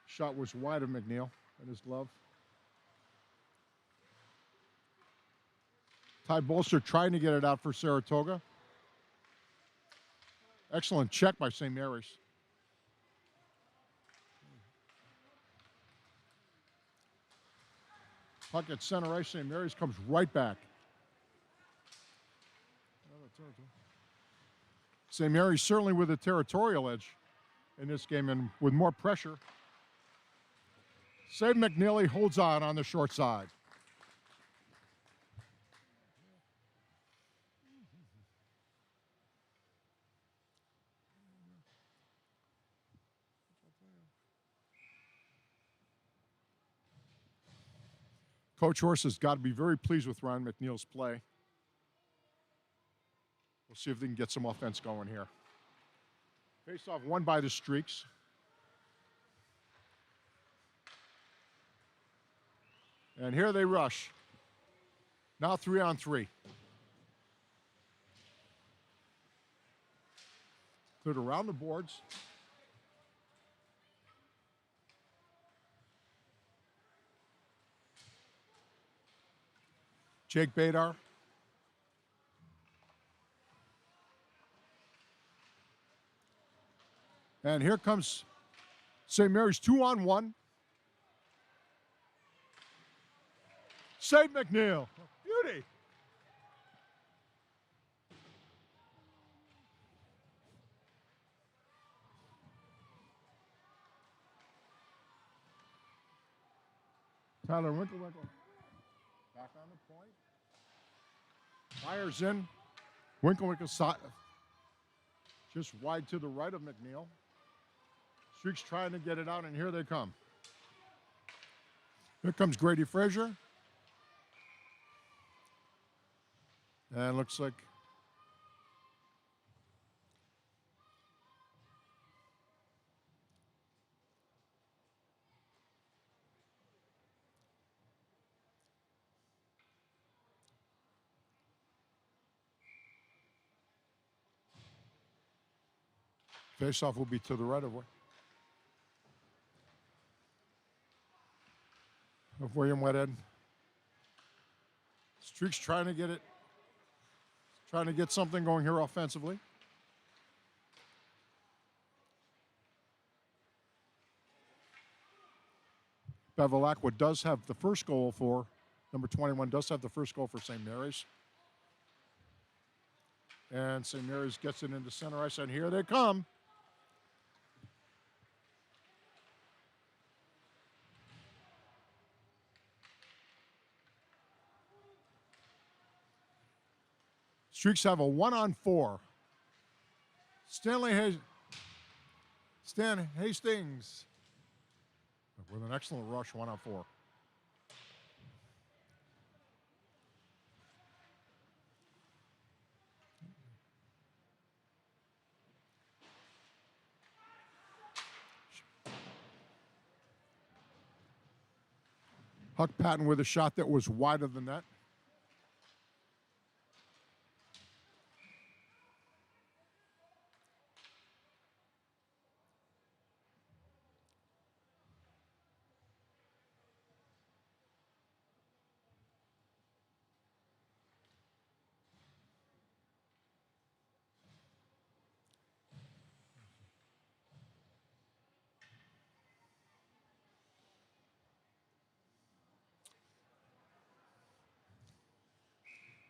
B: Shot was wide of McNeil in his glove. Ty Bolster trying to get it out for Saratoga. Excellent check by St. Mary's. Puck at center ice, St. Mary's comes right back. St. Mary's certainly with a territorial edge in this game and with more pressure. Save McNeely holds on the short side. Coach Horse has got to be very pleased with Ryan McNeil's play. We'll see if they can get some offense going here. Face-off won by the Streaks. And here they rush. Now 3-on-3. Put it around the boards. Jake Badar. And here comes St. Mary's 2-on-1. Save McNeil. Beauty. Tyler Winkle. Back on the point. Fires in. Winkle just wide to the right of McNeil. Streaks trying to get it out, and here they come. Here comes Grady Frazier. And looks like face-off will be to the right of William Whitehead. Streaks trying to get it. Trying to get something going here offensively. Bevilacqua does have the first goal for, number 21 does have the first goal for St. Mary's. And St. Mary's gets it into center ice, and here they come. Streaks have a 1-on-4. Stan Hastings with an excellent rush, 1-on-4. Huck Patton with a shot that was wide of the net.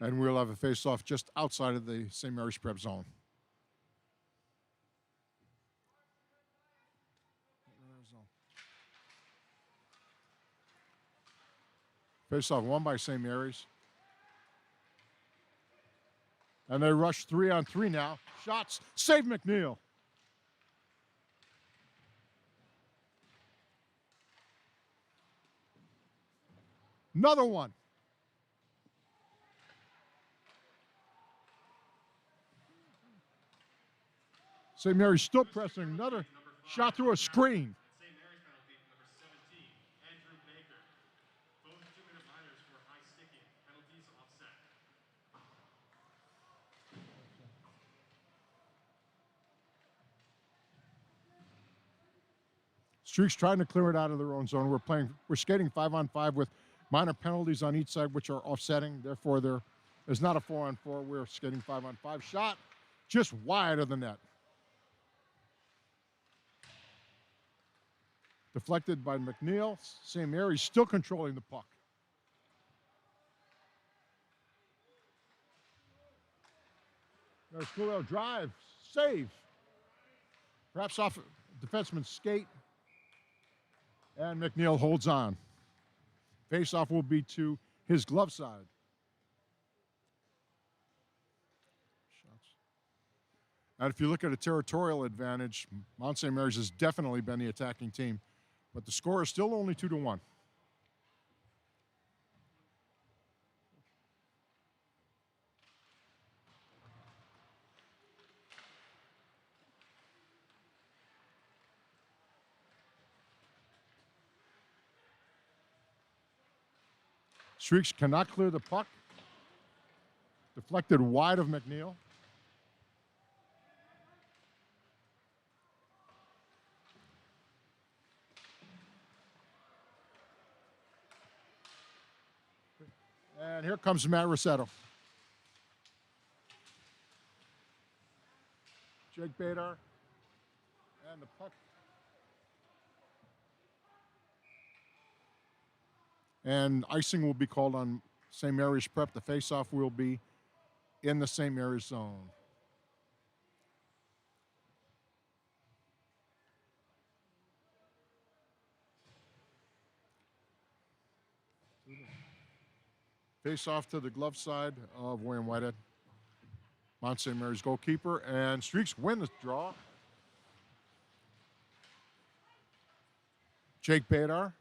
B: And we'll have a face-off just outside of the St. Mary's Prep zone. Face-off won by St. Mary's. And they rush 3-on-3 now. Shots, save McNeil. Another one. St. Mary's still pressing. Another shot through a screen.
C: St. Mary's penalty, number 17, Andrew Baker. Both 2-minute minors for high sticking. Penalties offset.
B: Streaks trying to clear it out of their own zone. We're skating 5-on-5 with minor penalties on each side, which are offsetting. Therefore, there is not a 4-on-4. We're skating 5-on-5. Shot just wide of the net. Deflected by McNeil. St. Mary's still controlling the puck. There's Coolio drive, save. Perhaps off defenseman's skate. And McNeil holds on. Face-off will be to his glove side. And if you look at a territorial advantage, Mount St. Mary's has definitely been the attacking team. But the score is still only 2-1. Streaks cannot clear the puck. Deflected wide of McNeil. And here comes Matt Rossetto. Jake Badar. And the puck. And icing will be called on St. Mary's Prep. The face-off will be in the St. Mary's zone. Face-off to the glove side of William Whitehead. Mount St. Mary's goalkeeper, and Streaks win the draw. Jake Badar.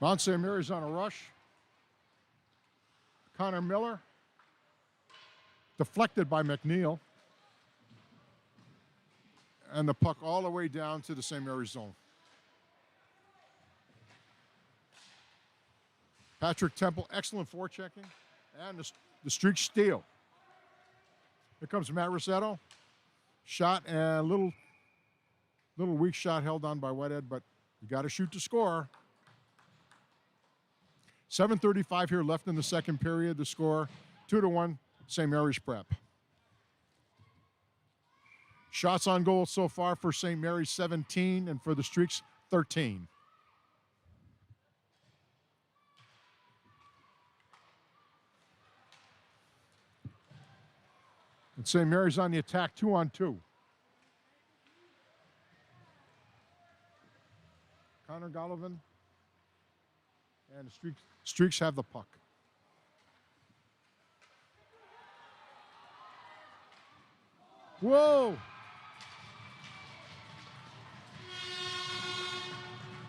B: Mount St. Mary's on a rush. Connor Miller. Deflected by McNeil. And the puck all the way down to the St. Mary's zone. Patrick Temple, excellent forechecking. And the Streak steal. Here comes Matt Rossetto. Shot and little weak shot held on by Whitehead, but you got to shoot to score. 7:35 here left in the second period. The score 2-1, St. Mary's Prep. Shots on goal so far for St. Mary's 17 and for the Streaks 13. And St. Mary's on the attack 2-on-2. Connor Gollivan. And the Streaks have the puck. Whoa!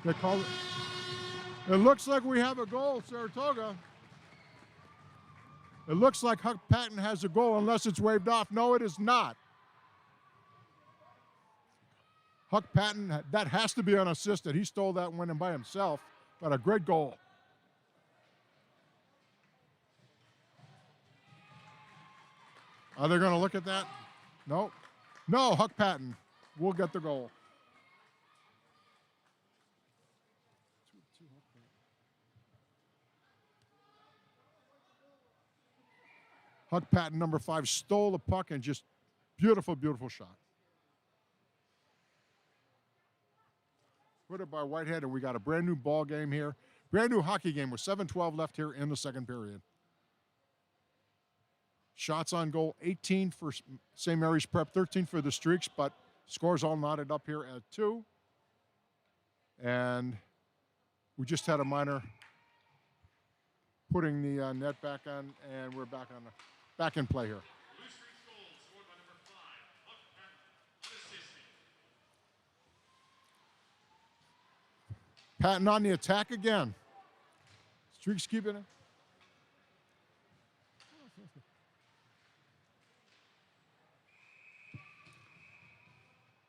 B: They call it. It looks like we have a goal, Saratoga. It looks like Huck Patton has a goal unless it's waved off. No, it is not. Huck Patton, that has to be unassisted. He stole that one in by himself, but a great goal. Are they going to look at that? No. No, Huck Patton will get the goal. Huck Patton, number 5, stole the puck and just beautiful, beautiful shot. Put it by Whitehead, and we got a brand new ball game here. Brand new hockey game with 7:12 left here in the second period. Shots on goal, 18 for St. Mary's Prep, 13 for the Streaks, but scores all knotted up here at 2. And we just had a minor putting the net back on, and we're back in play here.
C: Blue Streaks goal scored by number 5, Huck Patton.
B: Patton on the attack again. Streaks keeping it.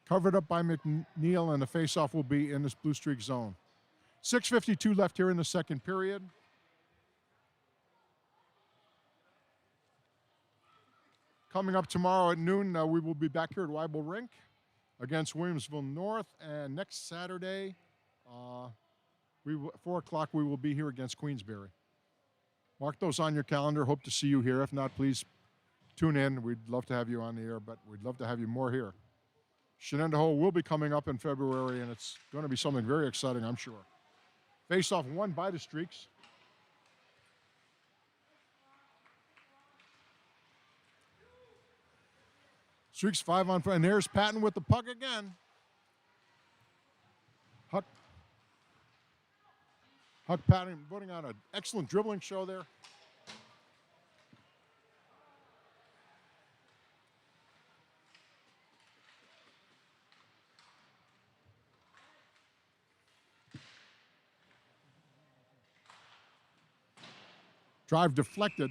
B: Covered up by McNeil, and the faceoff will be in this blue streak zone. 6:52 left here in the second period. Coming up tomorrow at noon, we will be back here at Weibel Rink against Williamsville North, and next Saturday, 4 o'clock, we will be here against Queensbury. Mark those on your calendar. Hope to see you here. If not, please tune in. We'd love to have you on the air, but we'd love to have you more here. Shenandoah will be coming up in February, and it's going to be something very exciting, I'm sure. Face-off won by the Streaks. Streaks 5 on 5, and there's Patton with the puck again. Huck Patton putting on an excellent dribbling show there. Drive deflected.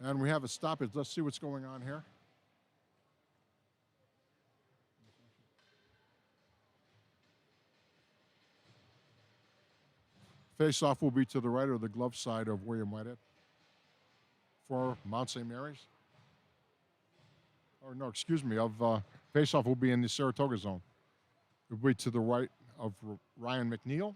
B: And we have a stoppage. Let's see what's going on here. Face-off will be to the right or the glove side of William Whitehead for Mount St. Mary's. Or no, excuse me, face-off will be in the Saratoga zone. It will be to the right of Ryan McNeil.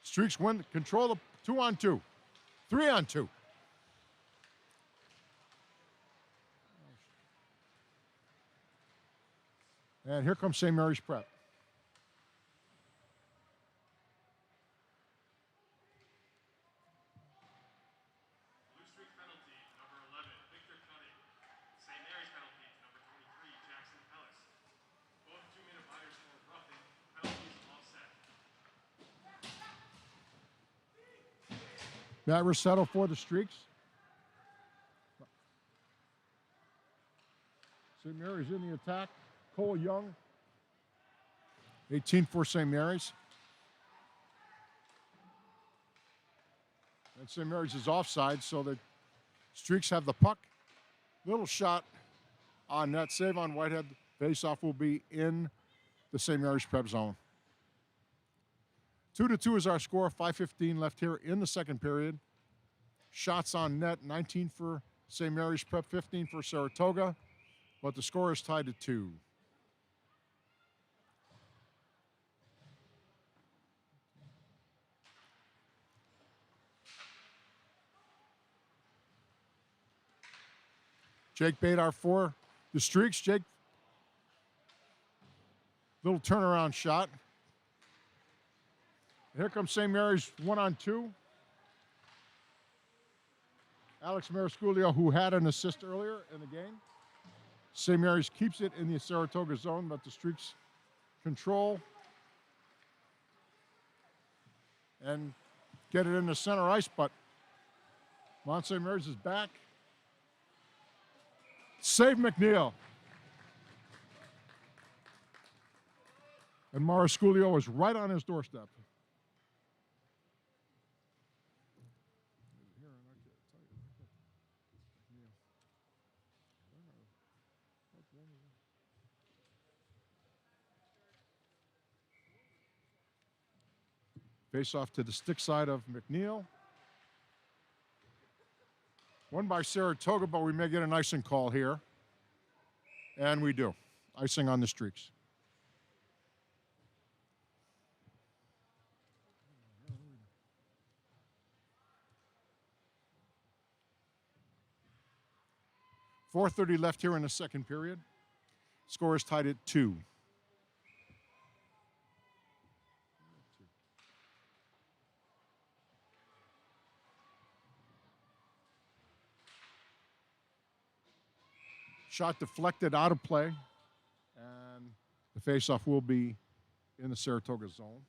B: Streaks win, control the 2-on-2, 3-on-2. And here comes St. Mary's Prep.
C: Blue streak penalty, number 11, Victor Cunning. St. Mary's penalty, number 23, Jackson Ellis. Both 2-minute buyers score roughing. Penalties offset.
B: Matt Rossetto for the Streaks. St. Mary's in the attack. Cole Young, 18 for St. Mary's. And St. Mary's is offside, so the Streaks have the puck. Little shot on net, save on Whitehead. Face-off will be in the St. Mary's Prep zone. 2-2 is our score. 5:15 left here in the second period. Shots on net, 19 for St. Mary's Prep, 15 for Saratoga, but the score is tied at 2. Jake Badar for the Streaks. Jake, little turnaround shot. And here comes St. Mary's 1-on-2. Alex Marisculio, who had an assist earlier in the game. St. Mary's keeps it in the Saratoga zone, but the Streaks control and get it in the center ice, but Mount St. Mary's is back. Save McNeil. And Marisculio is right on his doorstep. Face off to the stick side of McNeil. Won by Saratoga, but we may get an icing call here. And we do. Icing on the Streaks. .430 left here in the second period. Score is tied at 2. Shot deflected out of play, and the faceoff will be in the Saratoga zone.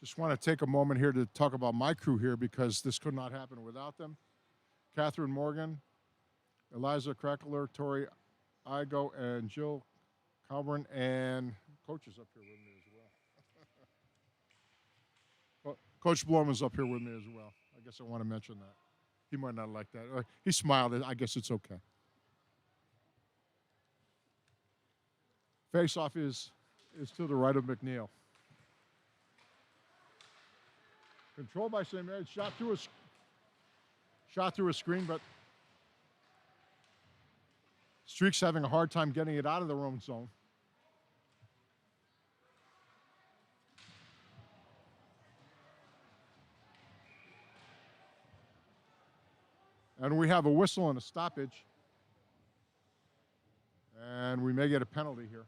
B: Just want to take a moment here to talk about my crew here because this could not happen without them. Catherine Morgan, Eliza Crackler, Tori Igo, and Jill Calburn, and Coach is up here with me as well. Coach Blum is up here with me as well. I guess I want to mention that. He might not like that. He smiled. I guess it's okay. Face-off is to the right of McNeil. Controlled by St. Mary's, shot through a screen, but Streak's having a hard time getting it out of their own zone. And we have a whistle and a stoppage. And we may get a penalty here.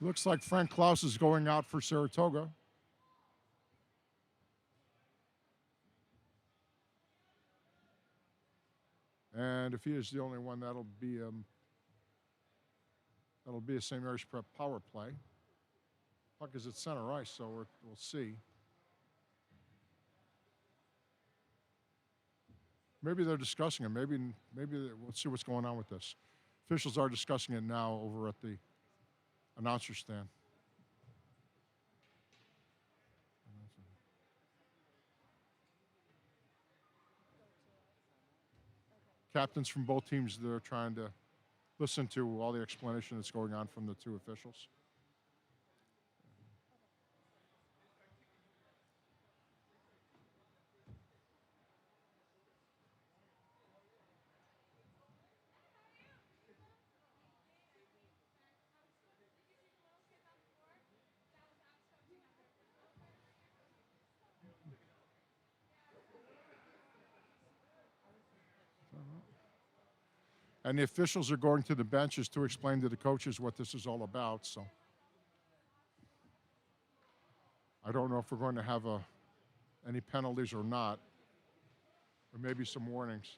B: Looks like Frank Klaus is going out for Saratoga. And if he is the only one, that'll be a St. Mary's Prep power play. Puck is at center ice, so we'll see. Maybe they're discussing it. Maybe we'll see what's going on with this. Officials are discussing it now over at the announcer stand. Captains from both teams, they're trying to listen to all the explanation that's going on from the two officials. And the officials are going to the benches to explain to the coaches what this is all about. So I don't know if we're going to have any penalties or not, or maybe some warnings.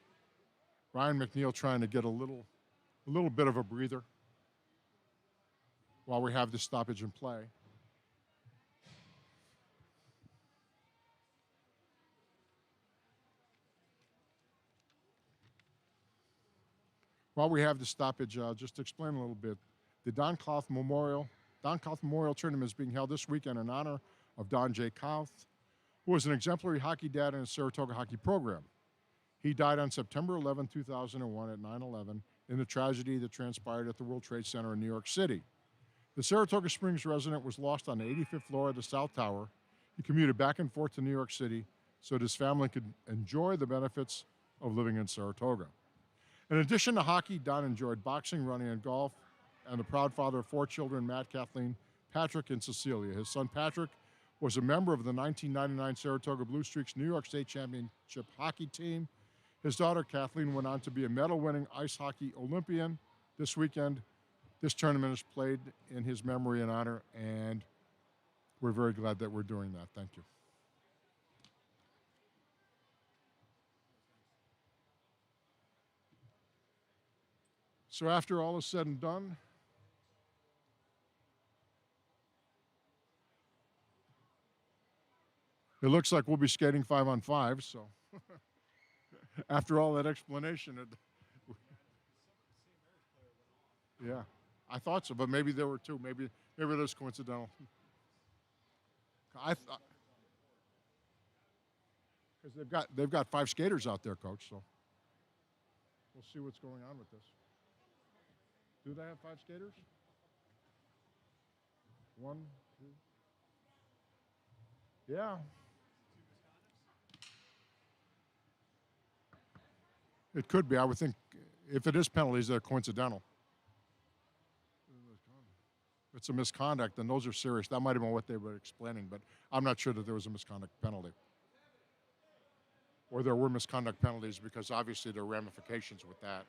B: Ryan McNeil trying to get a little bit of a breather while we have this stoppage in play. While we have the stoppage, just to explain a little bit, the Don Cloth Memorial Tournament is being held this weekend in honor of Don J. Cloth, who was an exemplary hockey dad in the Saratoga hockey program. He died on September 11, 2001 at 9/11 in the tragedy that transpired at the World Trade Center in New York City. The Saratoga Springs resident was lost on the 85th floor of the South Tower. He commuted back and forth to New York City so that his family could enjoy the benefits of living in Saratoga. In addition to hockey, Don enjoyed boxing, running, and golf, and the proud father of 4 children, Matt, Kathleen, Patrick, and Cecilia. His son, Patrick, was a member of the 1999 Saratoga Blue Streaks New York State Championship hockey team. His daughter, Kathleen, went on to be a medal-winning ice hockey Olympian. This weekend, this tournament is played in his memory and honor, and we're very glad that we're doing that. Thank you. So after all is said and done, it looks like we'll be skating 5-on-5, so after all that explanation, yeah, I thought so, but maybe there were 2. Maybe it was coincidental. Because they've got 5 skaters out there, Coach, so We'll see what's going on with this. Do they have 5 skaters? 1, 2. Yeah. It could be. I would think if it is penalties, they're coincidental. If it's a misconduct, then those are serious. That might have been what they were explaining, but I'm not sure that there was a misconduct penalty. Or there were misconduct penalties because obviously there are ramifications with that.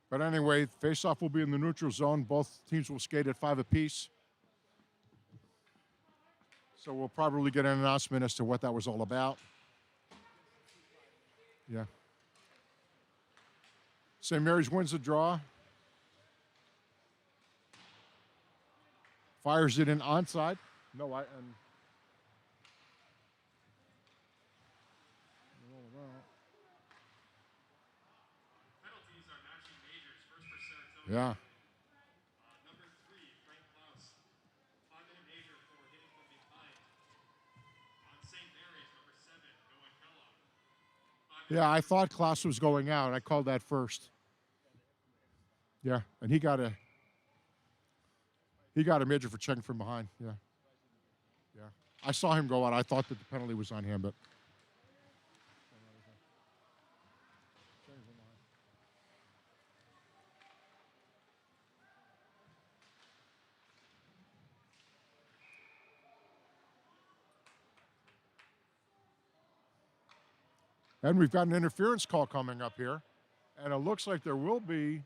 B: But anyway, face-off will be in the neutral zone. Both teams will skate at 5 apiece. So we'll probably get an announcement as to what that was all about. Yeah. St. Mary's wins the draw. Fires it in onside. No,
C: Penalties are matching majors. First for Saratoga.
B: yeah.
C: Number 3, Frank Klaus. 5-minute major for hitting from behind. On St. Mary's, number 7, Noah Kellogg.
B: Yeah, I thought Klaus was going out. I called that first. Yeah, and he got a major for checking from behind. Yeah. Yeah. I saw him go out. I thought that the penalty was on him, but and we've got an interference call coming up here, and it looks like there will be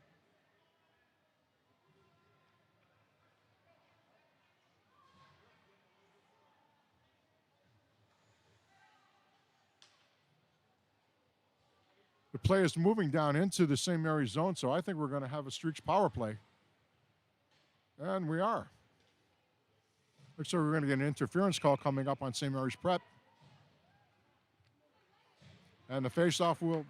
B: the play is moving down into the St. Mary's zone, so I think we're going to have a Streaks power play. And we are. Looks like we're going to get an interference call coming up on St. Mary's Prep. And the face-off will...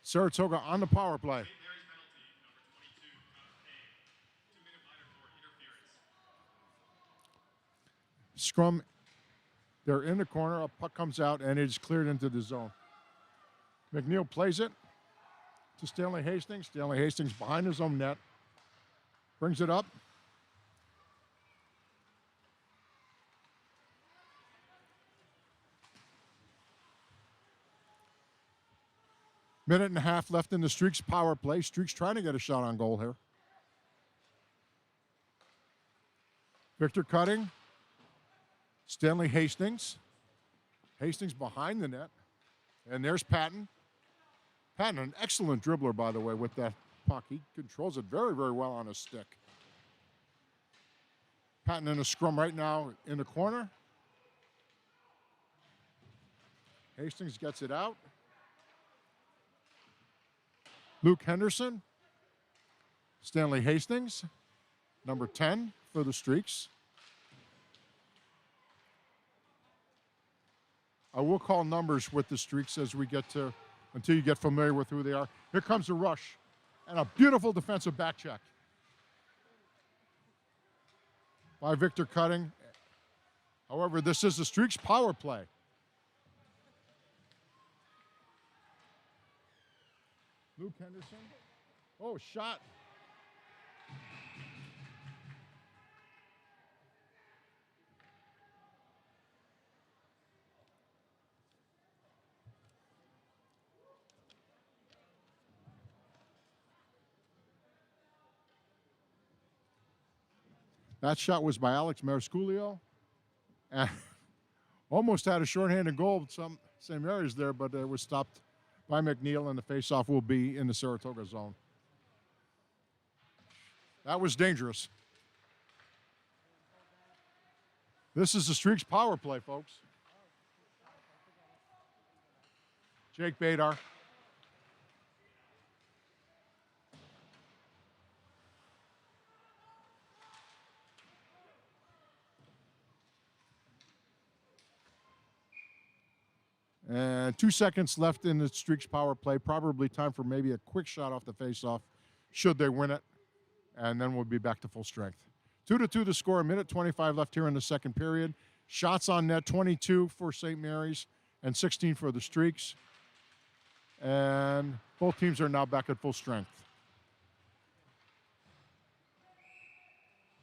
B: Saratoga on the power play.
C: St. Mary's penalty, number 22, Connor Kane. 2-minute minor for interference.
B: Scrum, they're in the corner, a puck comes out, and it's cleared into the zone. McNeil plays it to Stanley Hastings. Stanley Hastings behind his own net. Brings it up. Minute and a half left in the Streaks power play. Streaks trying to get a shot on goal here. Victor Cutting. Stanley Hastings. Hastings behind the net. And there's Patton. Patton, an excellent dribbler, by the way, with that puck. He controls it very, very well on his stick. Patton in a scrum right now in the corner. Hastings gets it out. Luke Henderson. Stanley Hastings, number 10 for the Streaks. I will call numbers with the Streaks as we get to, until you get familiar with who they are. Here comes the rush and a beautiful defensive back check by Victor Cutting. However, this is the Streaks power play. Luke Henderson. Oh, shot. That shot was by Alex Marisculio. And almost had a shorthanded goal. Some St. Mary's there, but it was stopped by McNeil, and the faceoff will be in the Saratoga zone. That was dangerous. This is the Streaks power play, folks. Jake Badar. And 2 seconds left in the Streaks power play. Probably time for maybe a quick shot off the faceoff, should they win it. And then we'll be back to full strength. 2-2 the score. A minute 25 left here in the second period. Shots on net, 22 for St. Mary's and 16 for the Streaks. And both teams are now back at full strength.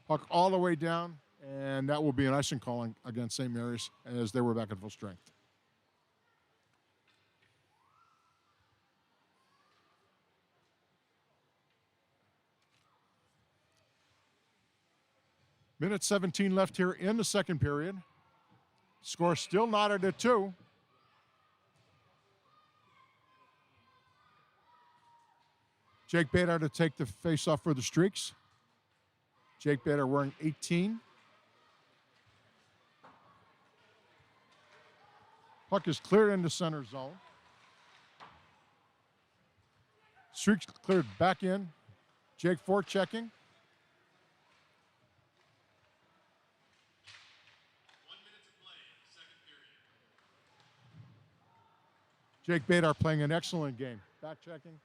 B: Puck all the way down, and that will be an icing call against St. Mary's as they were back at full strength. Minute 17 left here in the second period. Score still knotted at 2. Jake Bader to take the faceoff for the Streaks. Jake Bader wearing 18. Puck is cleared into center zone. Streaks cleared back in. Jake Fort checking.
C: 1 minute to play in the second period.
B: Jake Bader playing an excellent game. Back checking.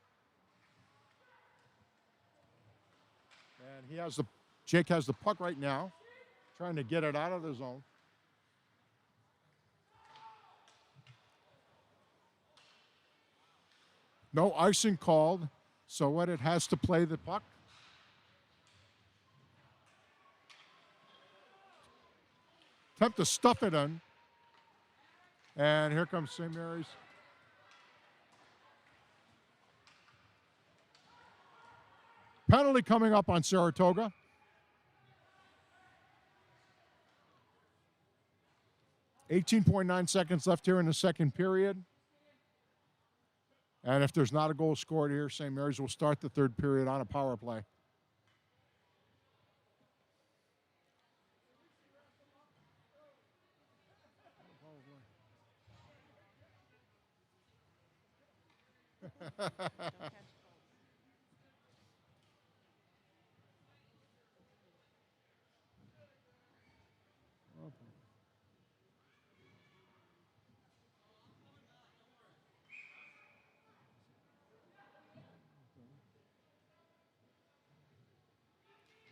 B: And Jake has the puck right now, trying to get it out of the zone. No icing called, so what, it has to play the puck. Attempt to stuff it in. And here comes St. Mary's. Penalty coming up on Saratoga. .9 seconds left here in the second period. And if there's not a goal scored here, St. Mary's will start the third period on a power play.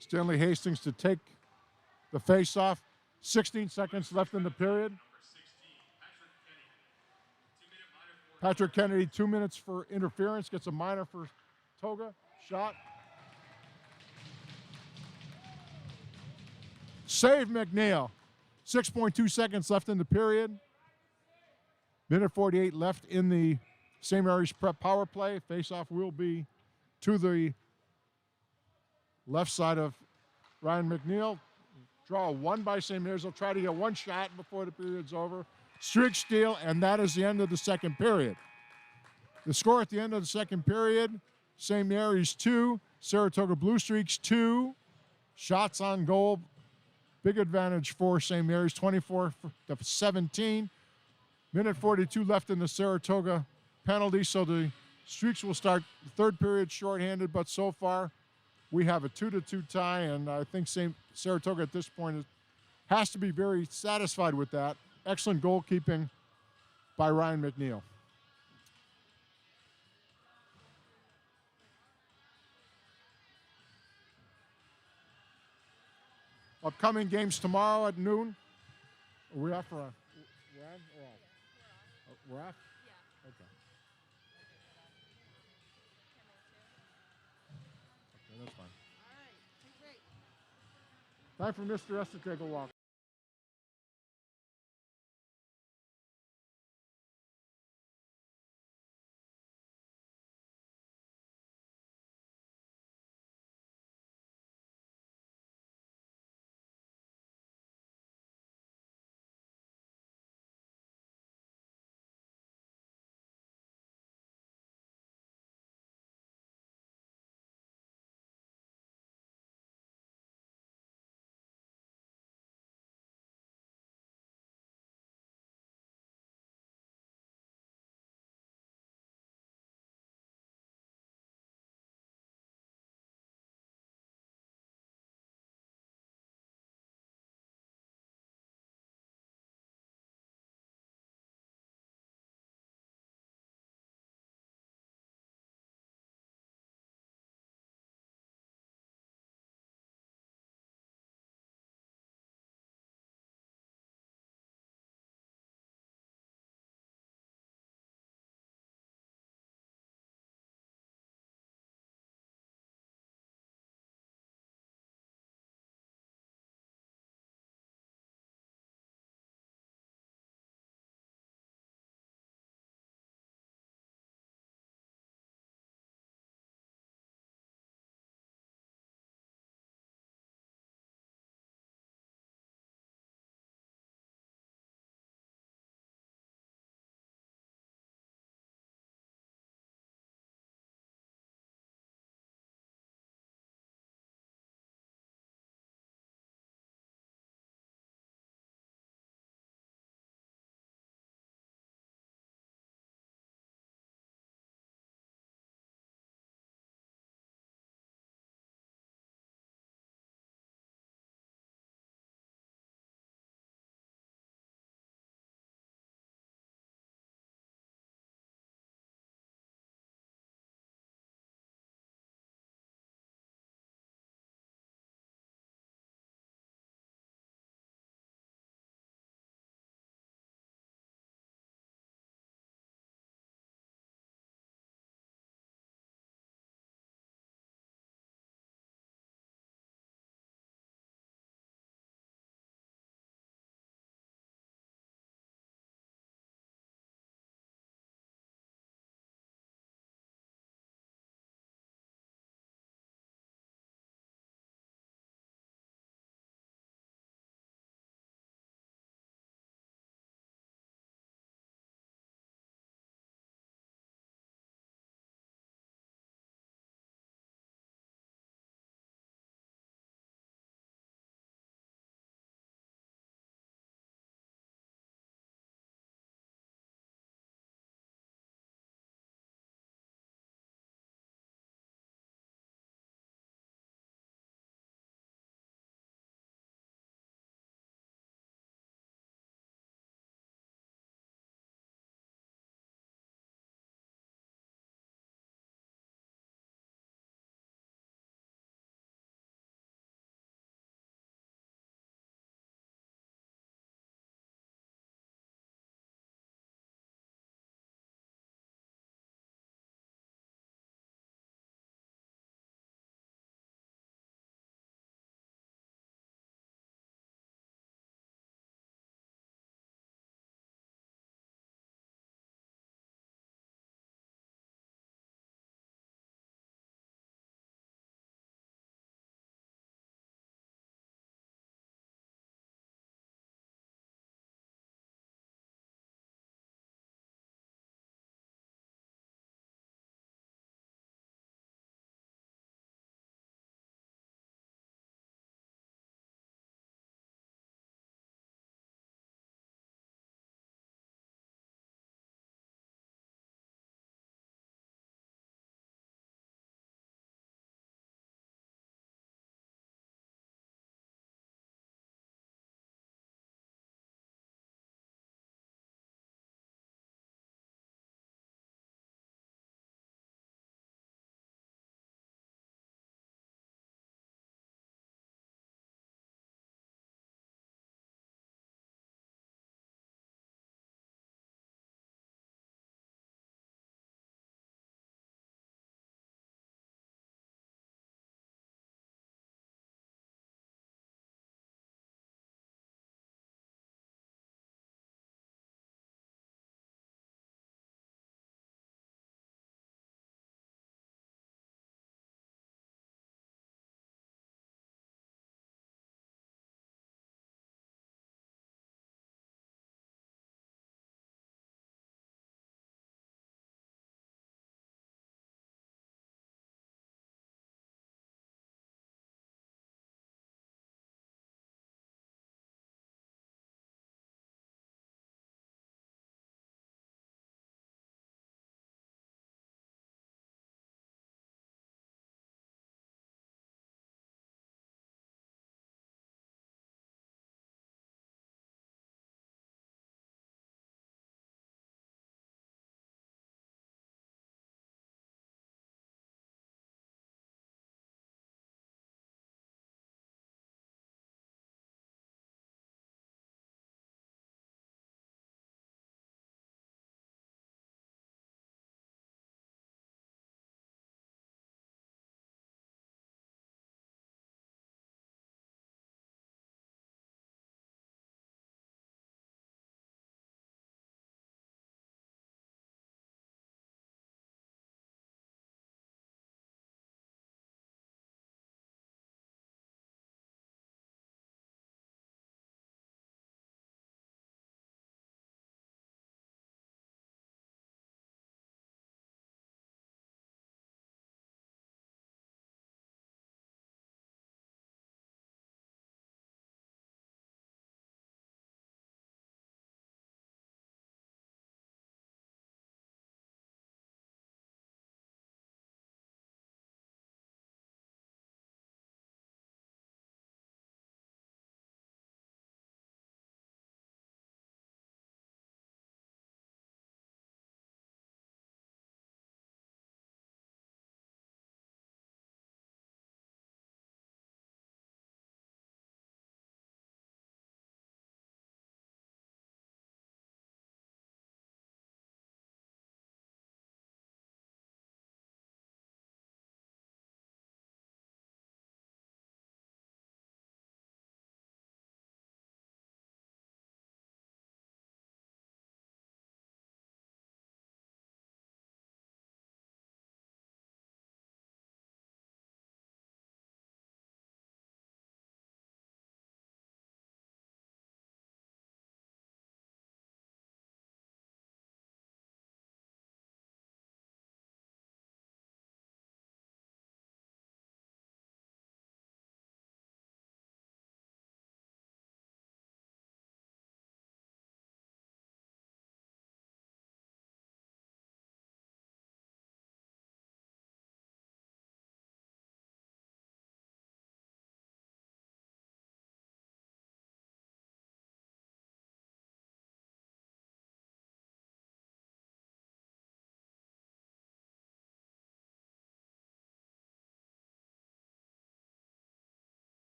B: Stanley Hastings to take the face-off. 16 seconds left in the period.
C: Number 16, Patrick Kennedy. 2-minute minor for
B: Patrick Kennedy, 2 minutes for interference. Gets a minor for Toga. Shot. Save McNeil. 6.2 seconds left in the period. Minute 48 left in the St. Mary's prep power play. Face-off will be to the left side of Ryan McNeil. Draw a 1 by St. Mary's. They'll try to get one shot before the period's over. Streak steal, and that is the end of the second period. The score at the end of the second period, St. Mary's 2, Saratoga Blue Streaks 2. Shots on goal. Big advantage for St. Mary's, 24-17. Minute 42 left in the Saratoga penalty, so the Streaks will start the third period shorthanded, but so far we have a 2-2 tie, and I think Saratoga at this point has to be very satisfied with that. Excellent goalkeeping by Ryan McNeil. Upcoming games tomorrow at noon. Are we off for a... We're on or off? We're off?
E: Yeah.
B: Okay. Okay, that's fine.
A: All right. Great.
B: Time for Mr. S to take a walk.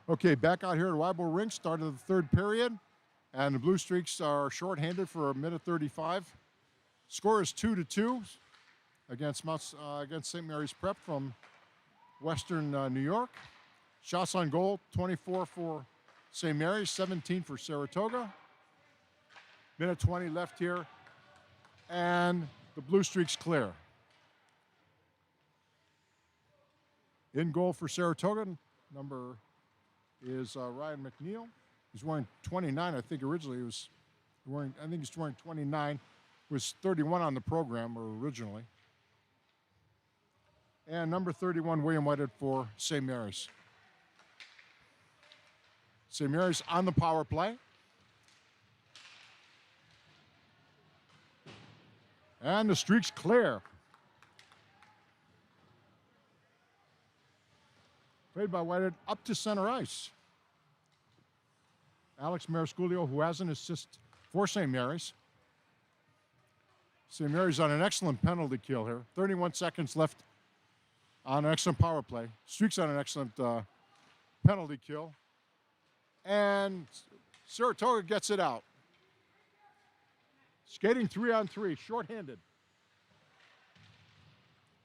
B: Okay, back out here at Weibel Rink, start of the third period, and the Blue Streaks are shorthanded for a minute 35. Score is 2-2 against St. Mary's Prep from Western New York. Shots on goal, 24 for St. Mary's, 17 for Saratoga. Minute 20 left here, and the Blue Streaks clear. In goal for Saratoga, number is Ryan McNeil. He's wearing 29. I think originally he was wearing, I think he's wearing 29. Was 31 on the program or originally. And number 31, William Whitehead for St. Mary's. St. Mary's on the power play. And the Streaks clear. Played by Whitehead up to center ice. Alex Marisculio, who has an assist for St. Mary's. St. Mary's on an excellent penalty kill here. 31 seconds left on an excellent power play. Streaks on an excellent penalty kill. And Saratoga gets it out. Skating 3-on-3, shorthanded.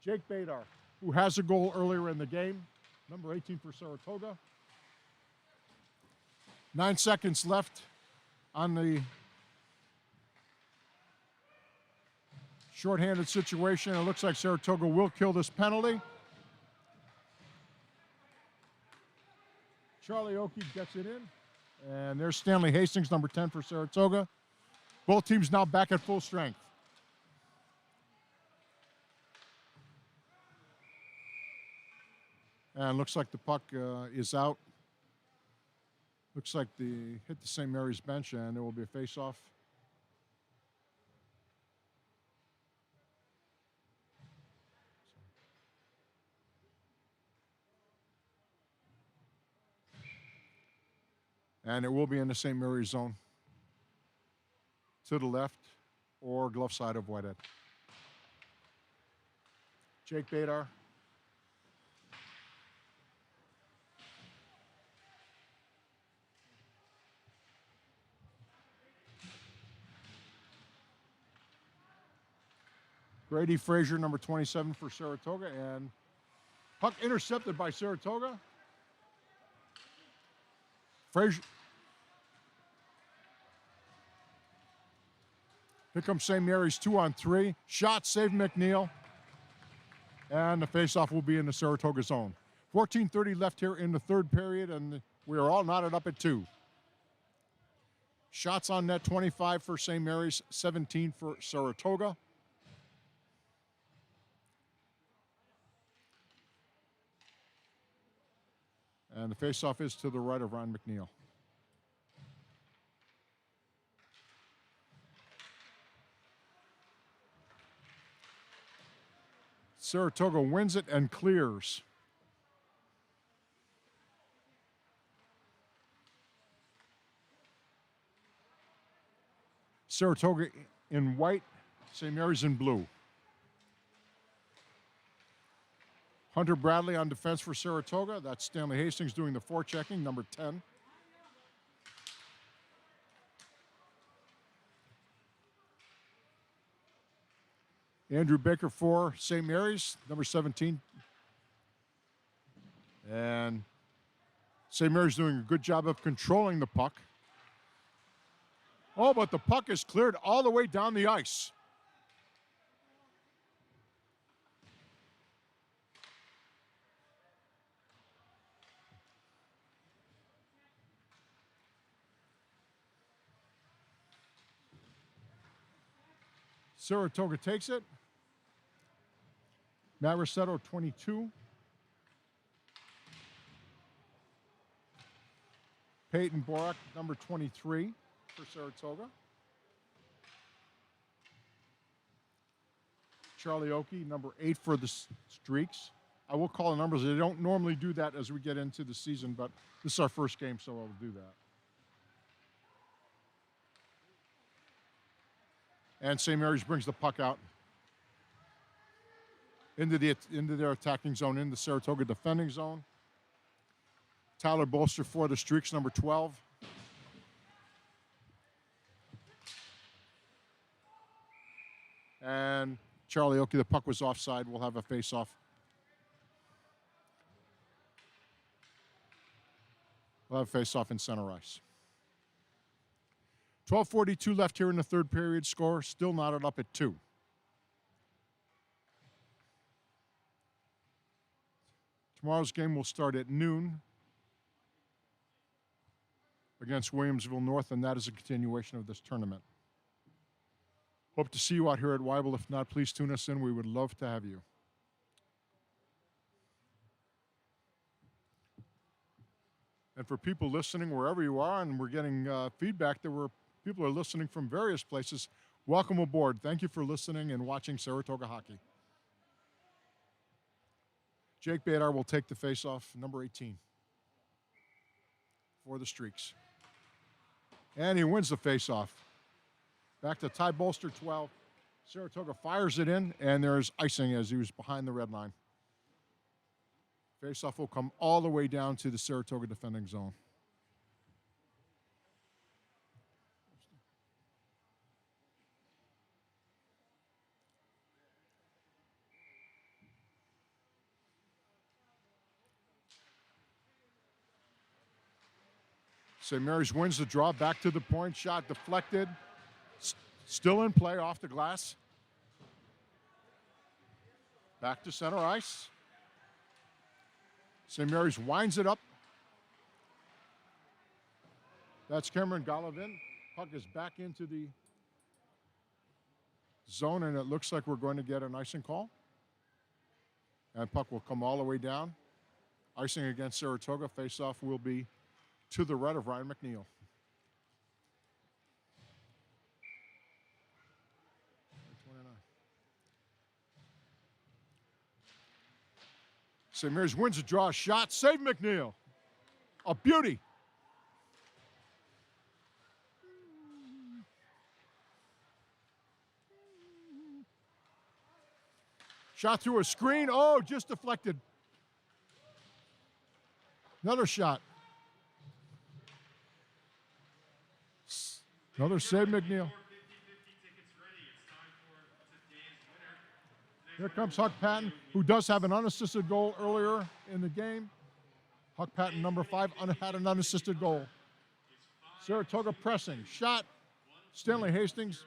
B: Jake Badar, who has a goal earlier in the game. Number 18 for Saratoga. 9 seconds left on the shorthanded situation. It looks like Saratoga will kill this penalty. Charlie Oakey gets it in. And there's Stanley Hastings, number 10 for Saratoga. Both teams now back at full strength. And looks like the puck is out. Looks like the hit the St. Mary's bench, and there will be a face-off. And it will be in the St. Mary's zone. To the left or glove side of Whitehead. Jake Badar. Grady Frazier, number 27 for Saratoga, and puck intercepted by Saratoga. Frazier. Here comes St. Mary's 2-on-3. Shot, save McNeil. And the faceoff will be in the Saratoga zone. 14:30 left here in the third period, and we are all knotted up at 2. Shots on net, 25 for St. Mary's, 17 for Saratoga. And the faceoff is to the right of Ron McNeil. Saratoga wins it and clears. Saratoga in white, St. Mary's in blue. Hunter Bradley on defense for Saratoga. That's Stanley Hastings doing the forechecking, number 10. Andrew Baker for St. Mary's, number 17. And St. Mary's doing a good job of controlling the puck. Oh, but the puck is cleared all the way down the ice. Saratoga takes it. Matt Rossetto, 22. Peyton Borak, number 23 for Saratoga. Charlie Oakey, number 8 for the Streaks. I will call the numbers. They don't normally do that as we get into the season, but this is our first game, so I'll do that. And St. Mary's brings the puck out into their attacking zone, in the Saratoga defending zone. Tyler Bolster for the Streaks, number 12. And Charlie Oakey, the puck was offside. We'll have a face-off. We'll have a face-off in center ice. 12:42 left here in the third period. Score still knotted up at 2. Tomorrow's game will start at noon against Williamsville North, and that is a continuation of this tournament. Hope to see you out here at Weibel. If not, please tune us in. We would love to have you. And for people listening wherever you are, and we're getting feedback, people are listening from various places. Welcome aboard. Thank you for listening and watching Saratoga hockey. Jake Badar will take the face-off, number 18, for the Streaks. And he wins the face-off. Back to Ty Bolster, 12. Saratoga fires it in, and there's icing as he was behind the red line. Face-off will come all the way down to the Saratoga defending zone. St. Mary's wins the draw, back to the point, shot deflected. Still in play off the glass. Back to center ice. St. Mary's winds it up. That's Cameron Golovin. Puck is back into the zone, and it looks like we're going to get an icing call. And puck will come all the way down. Icing against Saratoga. Face-off will be to the right of Ryan McNeil. St. Mary's wins a draw shot. Save McNeil. A beauty. Shot through a screen. Oh, just deflected. Another shot. Another save, McNeil. Here comes Huck Patton, who does have an unassisted goal earlier in the game. Huck Patton, number 5, had an unassisted goal. Saratoga pressing. Shot. Stanley Hastings,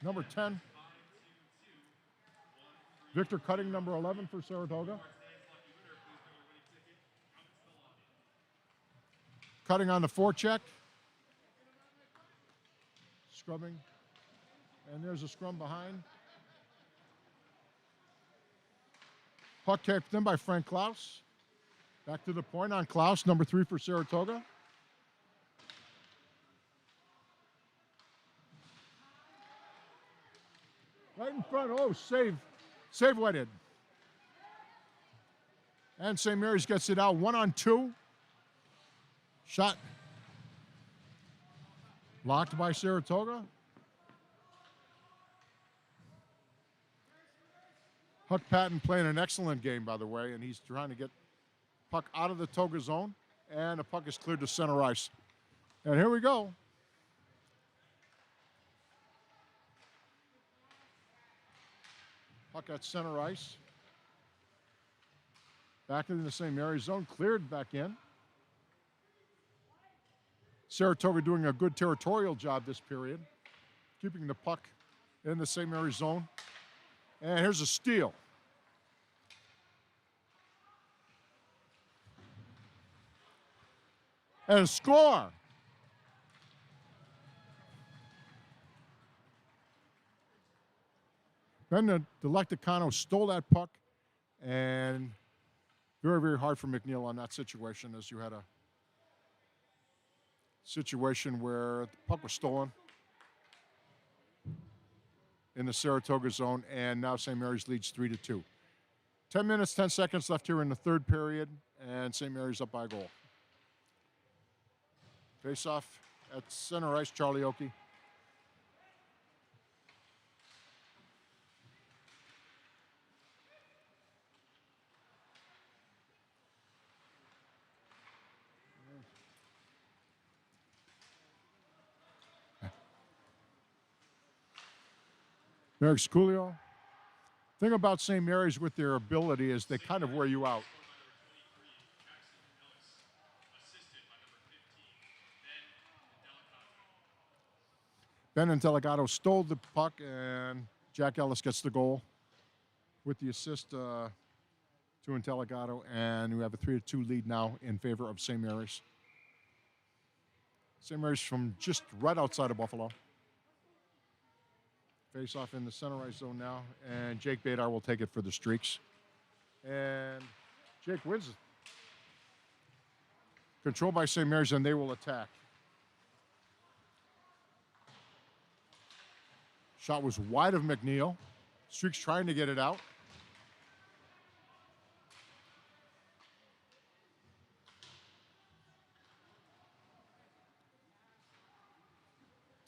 B: number 10. Victor Cutting, number 11 for Saratoga. Cutting on the forecheck. Scrubbing. And there's a scrum behind. Puck kept in by Frank Klaus. Back to the point on Klaus, number 3 for Saratoga. Right in front. Oh, save. Save wetted. And St. Mary's gets it out 1-on-2. Shot blocked by Saratoga. Huck Patton playing an excellent game, by the way, and he's trying to get puck out of the Toga zone, and the puck is cleared to center ice. And here we go. Puck at center ice. Back into the St. Mary's zone, cleared back in. Saratoga doing a good territorial job this period, keeping the puck in the St. Mary's zone. And here's a steal. And a score. Then Delecticano stole that puck, and very, very hard for McNeil on that situation, as you had a situation where the puck was stolen in the Saratoga zone, and now St. Mary's leads 3-2. 10 minutes, 10 seconds left here in the third period, and St. Mary's up by a goal. Face-off at center ice, Charlie Oakey. Merrick Sculio. Thing about St. Mary's with their ability is they kind of wear you out. Ben and Delegato stole the puck, and Jack Ellis gets the goal with the assist to Intelligato, and we have a 3-2 lead now in favor of St. Mary's. St. Mary's from just right outside of Buffalo. Face off in the center ice zone now, and Jake Badar will take it for the Streaks. And Jake wins it. Controlled by St. Mary's, and they will attack. Shot was wide of McNeil. Streaks trying to get it out.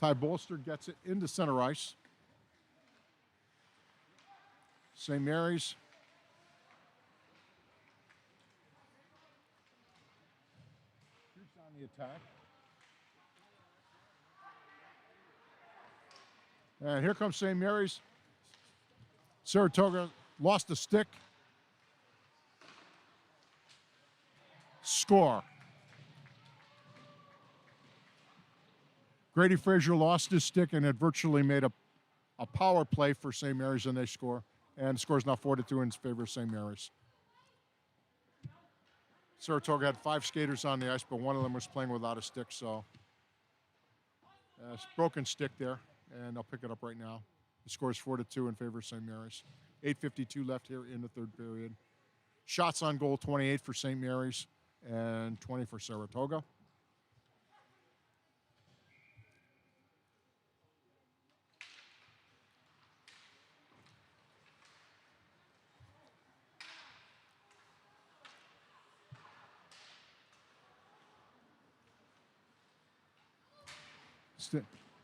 B: Ty Bolster gets it into center ice. St. Mary's. Streaks on the attack. And here comes St. Mary's. Saratoga lost the stick. Score. Grady Frazier lost his stick and had virtually made a power play for St. Mary's, and they score. And the score is now 4-2 in favor of St. Mary's. Saratoga had 5 skaters on the ice, but one of them was playing without a stick, so broken stick there. And I'll pick it up right now. The score is 4-2 in favor of St. Mary's. 8:52 left here in the third period. Shots on goal, 28 for St. Mary's and 20 for Saratoga.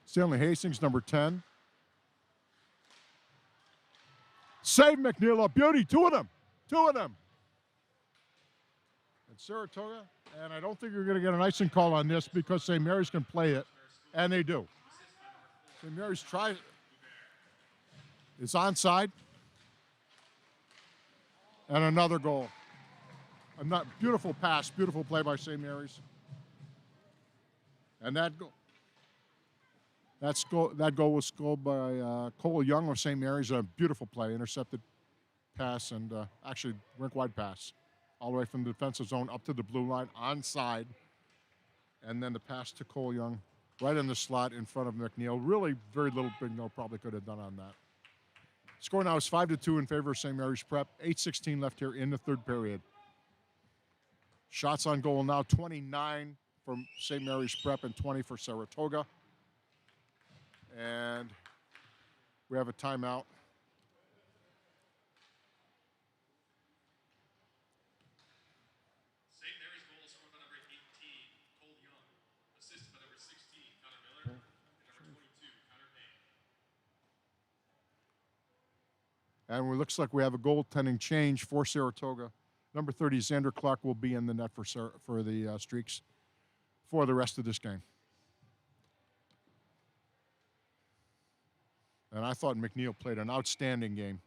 B: Stanley Hastings, number 10. Save McNeil, a beauty. Two of them. And Saratoga, and I don't think you're going to get an icing call on this because St. Mary's can play it, and they do. St. Mary's tries. It's onside. And another goal. A beautiful pass, beautiful play by St. Mary's. And that goal. That goal was scored by Cole Young of St. Mary's. A beautiful play, intercepted pass, and actually rink-wide pass. All the way from the defensive zone up to the blue line, onside. And then the pass to Cole Young, right in the slot in front of McNeil. Really very little McNeil probably could have done on that. Score now is 5-2 in favor of St. Mary's Prep. 8:16 left here in the third period. Shots on goal now, 29 from St. Mary's Prep and 20 for Saratoga. And we have a timeout.
C: St. Mary's goal scored by number 18, Cole Young. Assisted by number 16, Connor Miller, and number 22, Connor Payne.
B: And it looks like we have a goaltending change for Saratoga. Number 30, Xander Clark, will be in the net for the Streaks for the rest of this game. And I thought McNeil played an outstanding game.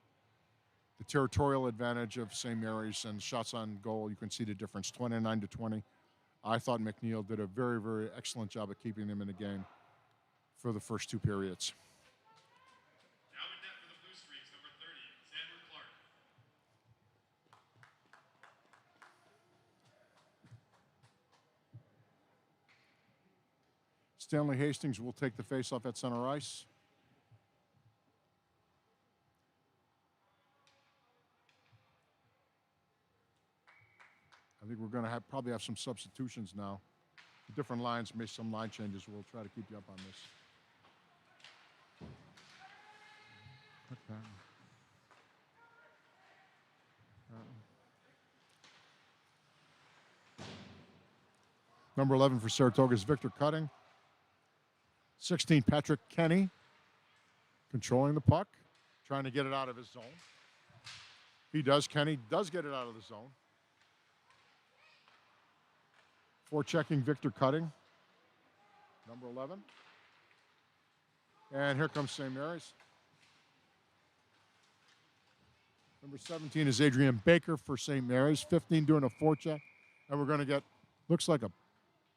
B: The territorial advantage of St. Mary's and shots on goal, you can see the difference, 29-20. I thought McNeil did a very, very excellent job of keeping them in the game for the first 2 periods.
C: Now in net for the Blue Streaks, number 30, Xander Clark.
B: Stanley Hastings will take the faceoff at center ice. I think we're going to probably have some substitutions now. Different lines, maybe some line changes. We'll try to keep you up on this. Okay. Number 11 for Saratoga is Victor Cutting. 16, Patrick Kenny. Controlling the puck. Trying to get it out of his zone. He does. Kenny does get it out of the zone. Forechecking Victor Cutting, number 11. And here comes St. Mary's. Number 17 is Adrian Baker for St. Mary's. 15 doing a forecheck. And we're going to get, looks like a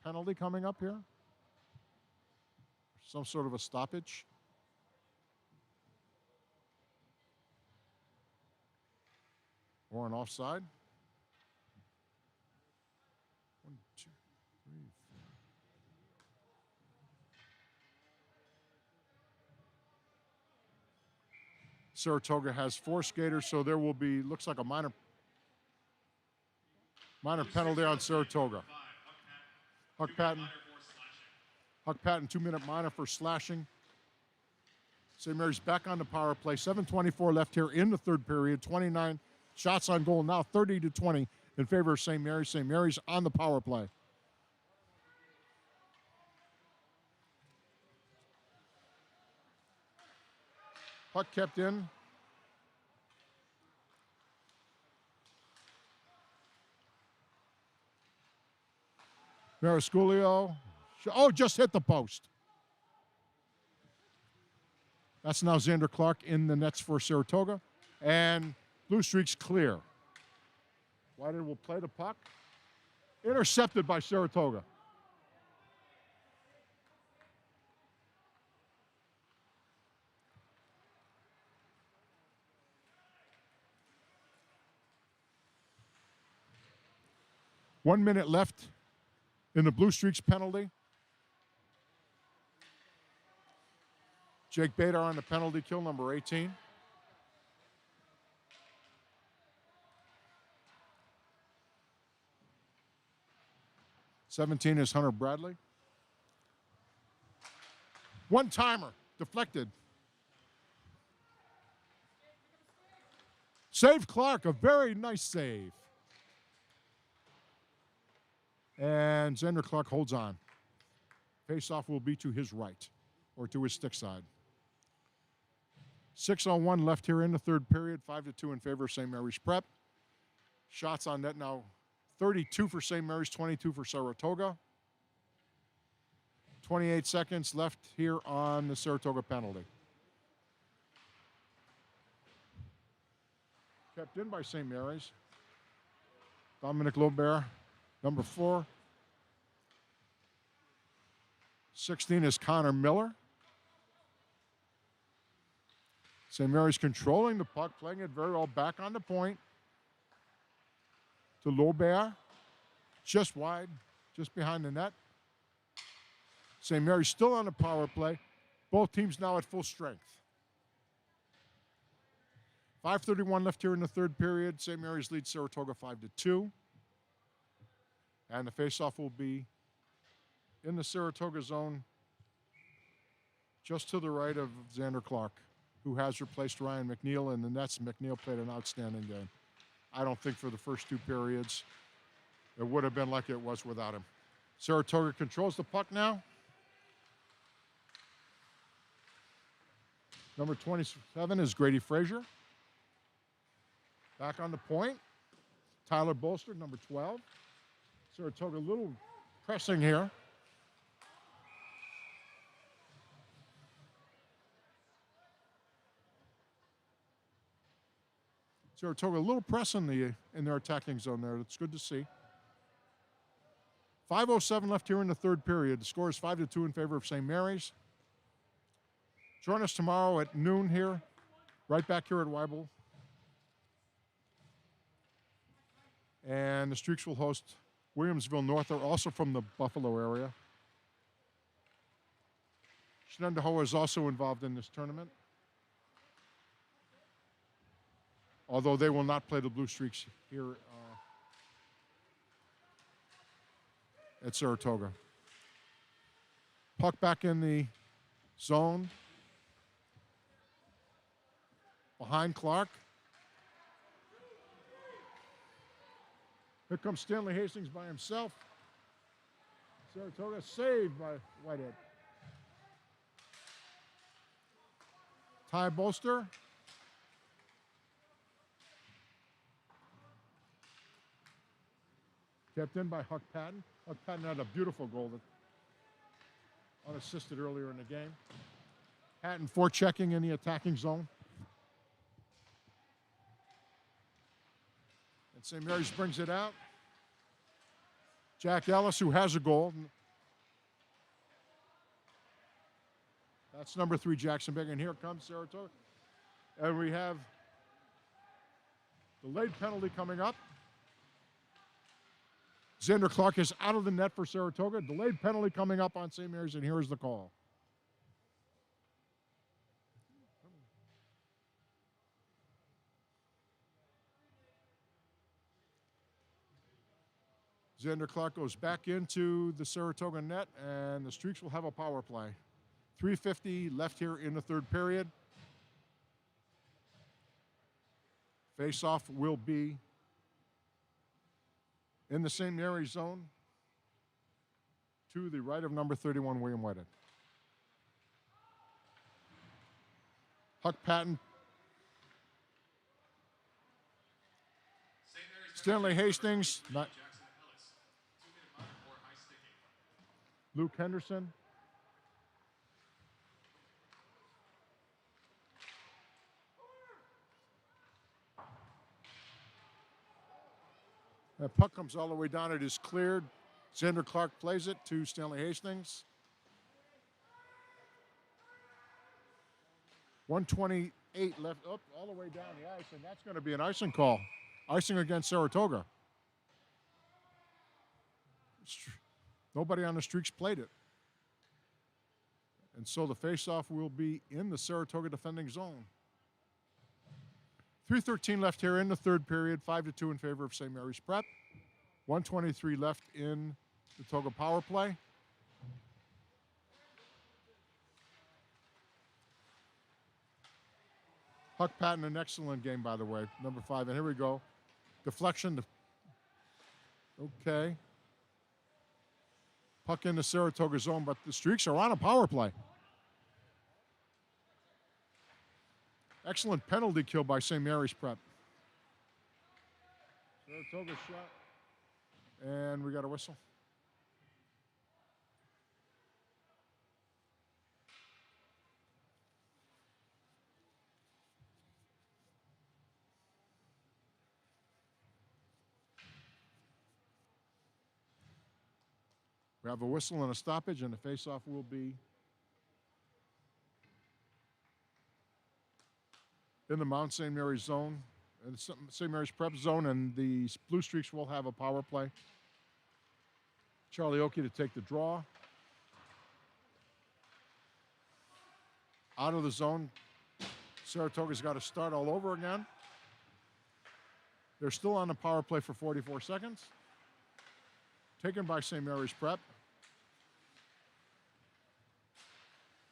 B: penalty coming up here. Some sort of a stoppage. Or an offside. 1, 2, 3, 4. Saratoga has 4 skaters, so there will be, looks like a minor penalty on Saratoga. Huck Patton. Huck Patton, 2-minute minor for slashing. St. Mary's back on the power play. 7:24 left here in the third period. 29 shots on goal now, 30-20 in favor of St. Mary's. St. Mary's on the power play. Puck kept in. Marisculio. Oh, just hit the post. That's now Xander Clark in the nets for Saratoga. And Blue Streak's clear. Whited will play the puck. Intercepted by Saratoga. One minute left in the Blue Streak's penalty. Jake Bader on the penalty kill, number 18. '17 is Hunter Bradley. One-timer, deflected. Save Clark, a very nice save. And Xander Clark holds on. Face-off will be to his right, or to his stick side. 6:01 left here in the third period, 5-2 in favor of St. Mary's Prep. Shots on net now, 32 for St. Mary's, 22 for Saratoga. 28 seconds left here on the Saratoga penalty. Kept in by St. Mary's. Dominic Lobert, number 4. 16 is Connor Miller. St. Mary's controlling the puck, playing it very well back on the point. To Lobert, just wide, just behind the net. St. Mary's still on the power play. Both teams now at full strength. 5:31 left here in the third period. St. Mary's leads Saratoga 5-2. And the faceoff will be in the Saratoga zone, just to the right of Xander Clark, who has replaced Ryan McNeil in the nets. McNeil played an outstanding game. I don't think for the first 2 periods it would have been like it was without him. Saratoga controls the puck now. Number 27 is Grady Frazier. Back on the point. Tyler Bolster, number 12. Saratoga a little pressing here. Saratoga a little press in their attacking zone there. It's good to see. 5:07 left here in the third period. The score is 5-2 in favor of St. Mary's. Join us tomorrow at noon here, right back here at Weibel. And the Streaks will host Williamsville North. They're also from the Buffalo area. Shenendehowa is also involved in this tournament, although they will not play the Blue Streaks here at Saratoga. Puck back in the zone. Behind Clark. Here comes Stanley Hastings by himself. Saratoga saved by Whitehead. Ty Bolster. Kept in by Huck Patton. Huck Patton had a beautiful goal that unassisted earlier in the game. Patton forechecking in the attacking zone. And St. Mary's brings it out. Jack Ellis, who has a goal. That's number 3, Jackson Big. And here comes Saratoga. And we have the late penalty coming up. Xander Clark is out of the net for Saratoga. Delayed penalty coming up on St. Mary's, and here's the call. Xander Clark goes back into the Saratoga net, and the Streaks will have a power play. 3:50 left here in the third period. Face-off will be in the St. Mary's zone to the right of number 31, William Whitehead. Huck Patton. Stanley Hastings. Luke Henderson. That puck comes all the way down. It is cleared. Xander Clark plays it to Stanley Hastings. 1:28 left, up all the way down the ice, and that's going to be an icing call. Icing against Saratoga. Nobody on the Streaks played it. And so the faceoff will be in the Saratoga defending zone. 3:13 left here in the third period, 5-2 in favor of St. Mary's Prep. 1:23 left in the Toga power play. Huck Patton, an excellent game, by the way, number 5. And here we go. Deflection. Okay. Puck in the Saratoga zone, but the Streaks are on a power play. Excellent penalty kill by St. Mary's Prep. Saratoga shot. And we got a whistle. We have a whistle and a stoppage, and the faceoff will be in the Mount St. Mary's zone, and St. Mary's Prep zone, and the Blue Streaks will have a power play. Charlie Oakey to take the draw. Out of the zone. Saratoga's got to start all over again. They're still on the power play for 44 seconds. Taken by St. Mary's Prep.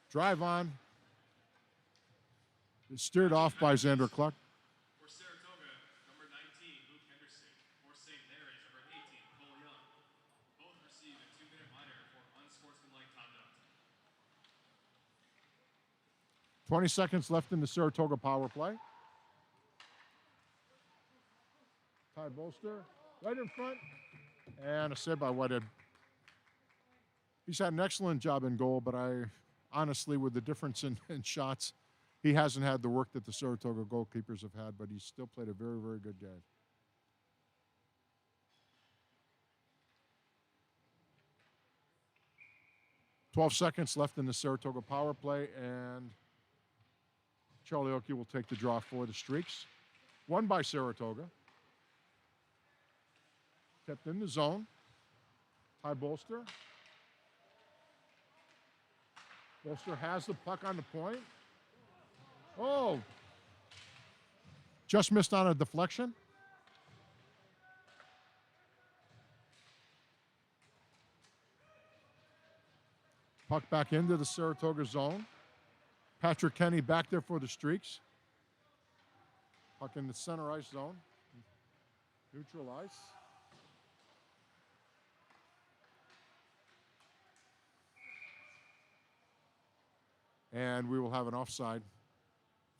B: Drive on. It's steered off by Xander Clark.
C: For Saratoga, number 19, Luke Henderson. For St. Mary's, number 18, Cole Young. Both received a 2-minute minor for unsportsmanlike conduct.
B: 20 seconds left in the Saratoga power play. Ty Bolster, right in front. And a save by Whitehead. He's had an excellent job in goal, but honestly, with the difference in shots, he hasn't had the work that the Saratoga goalkeepers have had, but he's still played a very, very good game. "12 seconds left in the Saratoga power play, and Charlie Oakey will take the draw for the Streaks. Won by Saratoga. Kept in the zone. Ty Bolster. Bolster has the puck on the point. Oh! Just missed on a deflection. Puck back into the Saratoga zone. Patrick Kenny back there for the Streaks. Puck in the center ice zone. Neutral ice. And we will have an offside.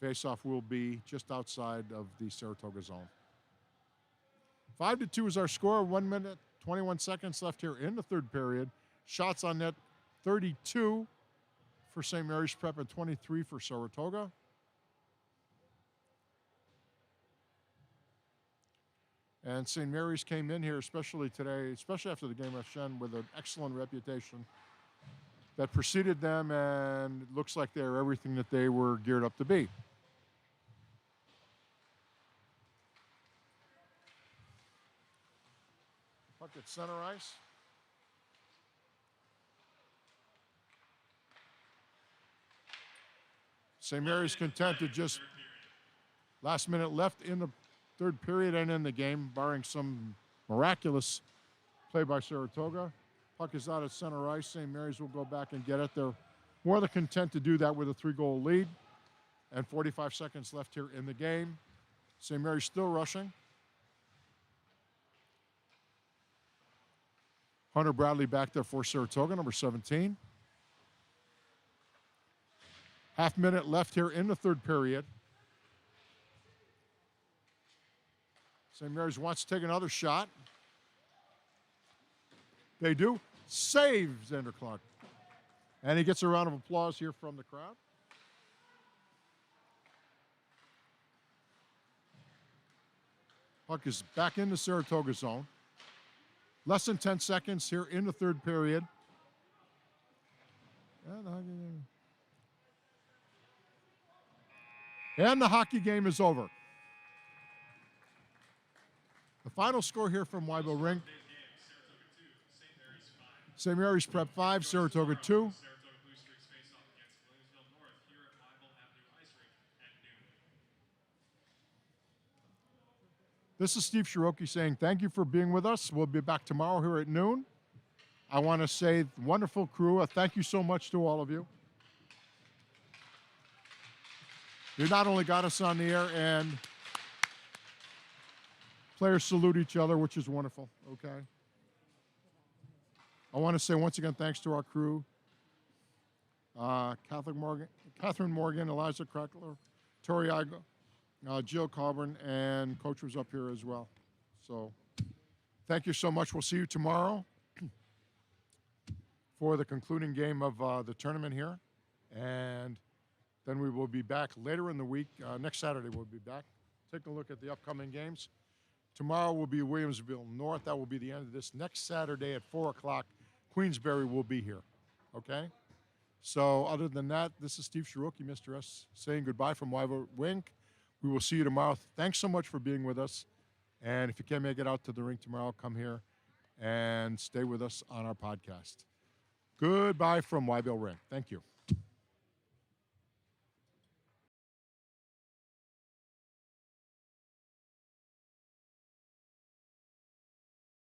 B: Faceoff will be just outside of the Saratoga zone. 5-2 is our score. 1 minute, 21 seconds left here in the third period. Shots on net, 32 for St. Mary's Prep and 23 for Saratoga. And St. Mary's came in here, especially today, especially after the game at Shen, with an excellent reputation that preceded them, and it looks like they're everything that they were geared up to be. Puck at center ice. St. Mary's content to just last minute left in the third period and in the game, barring some miraculous play by Saratoga. Puck is out at center ice. St. Mary's will go back and get it. They're more than content to do that with a 3-goal lead. And 45 seconds left here in the game. St. Mary's still rushing. Hunter Bradley back there for Saratoga, number 17. Half minute left here in the third period. St. Mary's wants to take another shot. They do. Save Xander Clark. And he gets a round of applause here from the crowd. Puck is back in the Saratoga zone. Less than 10 seconds here in the third period. And the hockey game is over. The final score here from Weibel Rink. St. Mary's Prep 5, Saratoga 2.
C: Saratoga Blue Streaks face off against Williamsville North here at Weibel Avenue Ice Rink at noon.
B: This is Steve Shiroki saying thank you for being with us. We'll be back tomorrow here at noon. I want to say, wonderful crew, thank you so much to all of you. You not only got us on the air, and players salute each other, which is wonderful, okay? I want to say once again thanks to our crew, Catherine Morgan, Eliza Kreckler, Tori Igo, Jill Colburn, and Coach was up here as well. So thank you so much. We'll see you tomorrow for the concluding game of the tournament here. And then we will be back later in the week. Next Saturday we'll be back. Take a look at the upcoming games. Tomorrow will be Williamsville North. That will be the end of this. Next Saturday at 4 o'clock, Queensberry will be here, okay? So other than that, this is Steve Shiroki, Mr. S, saying goodbye from Weibel Rink. We will see you tomorrow. Thanks so much for being with us. And if you can't make it out to the rink tomorrow, come here and stay with us on our podcast. Goodbye from Weibel Rink. Thank you.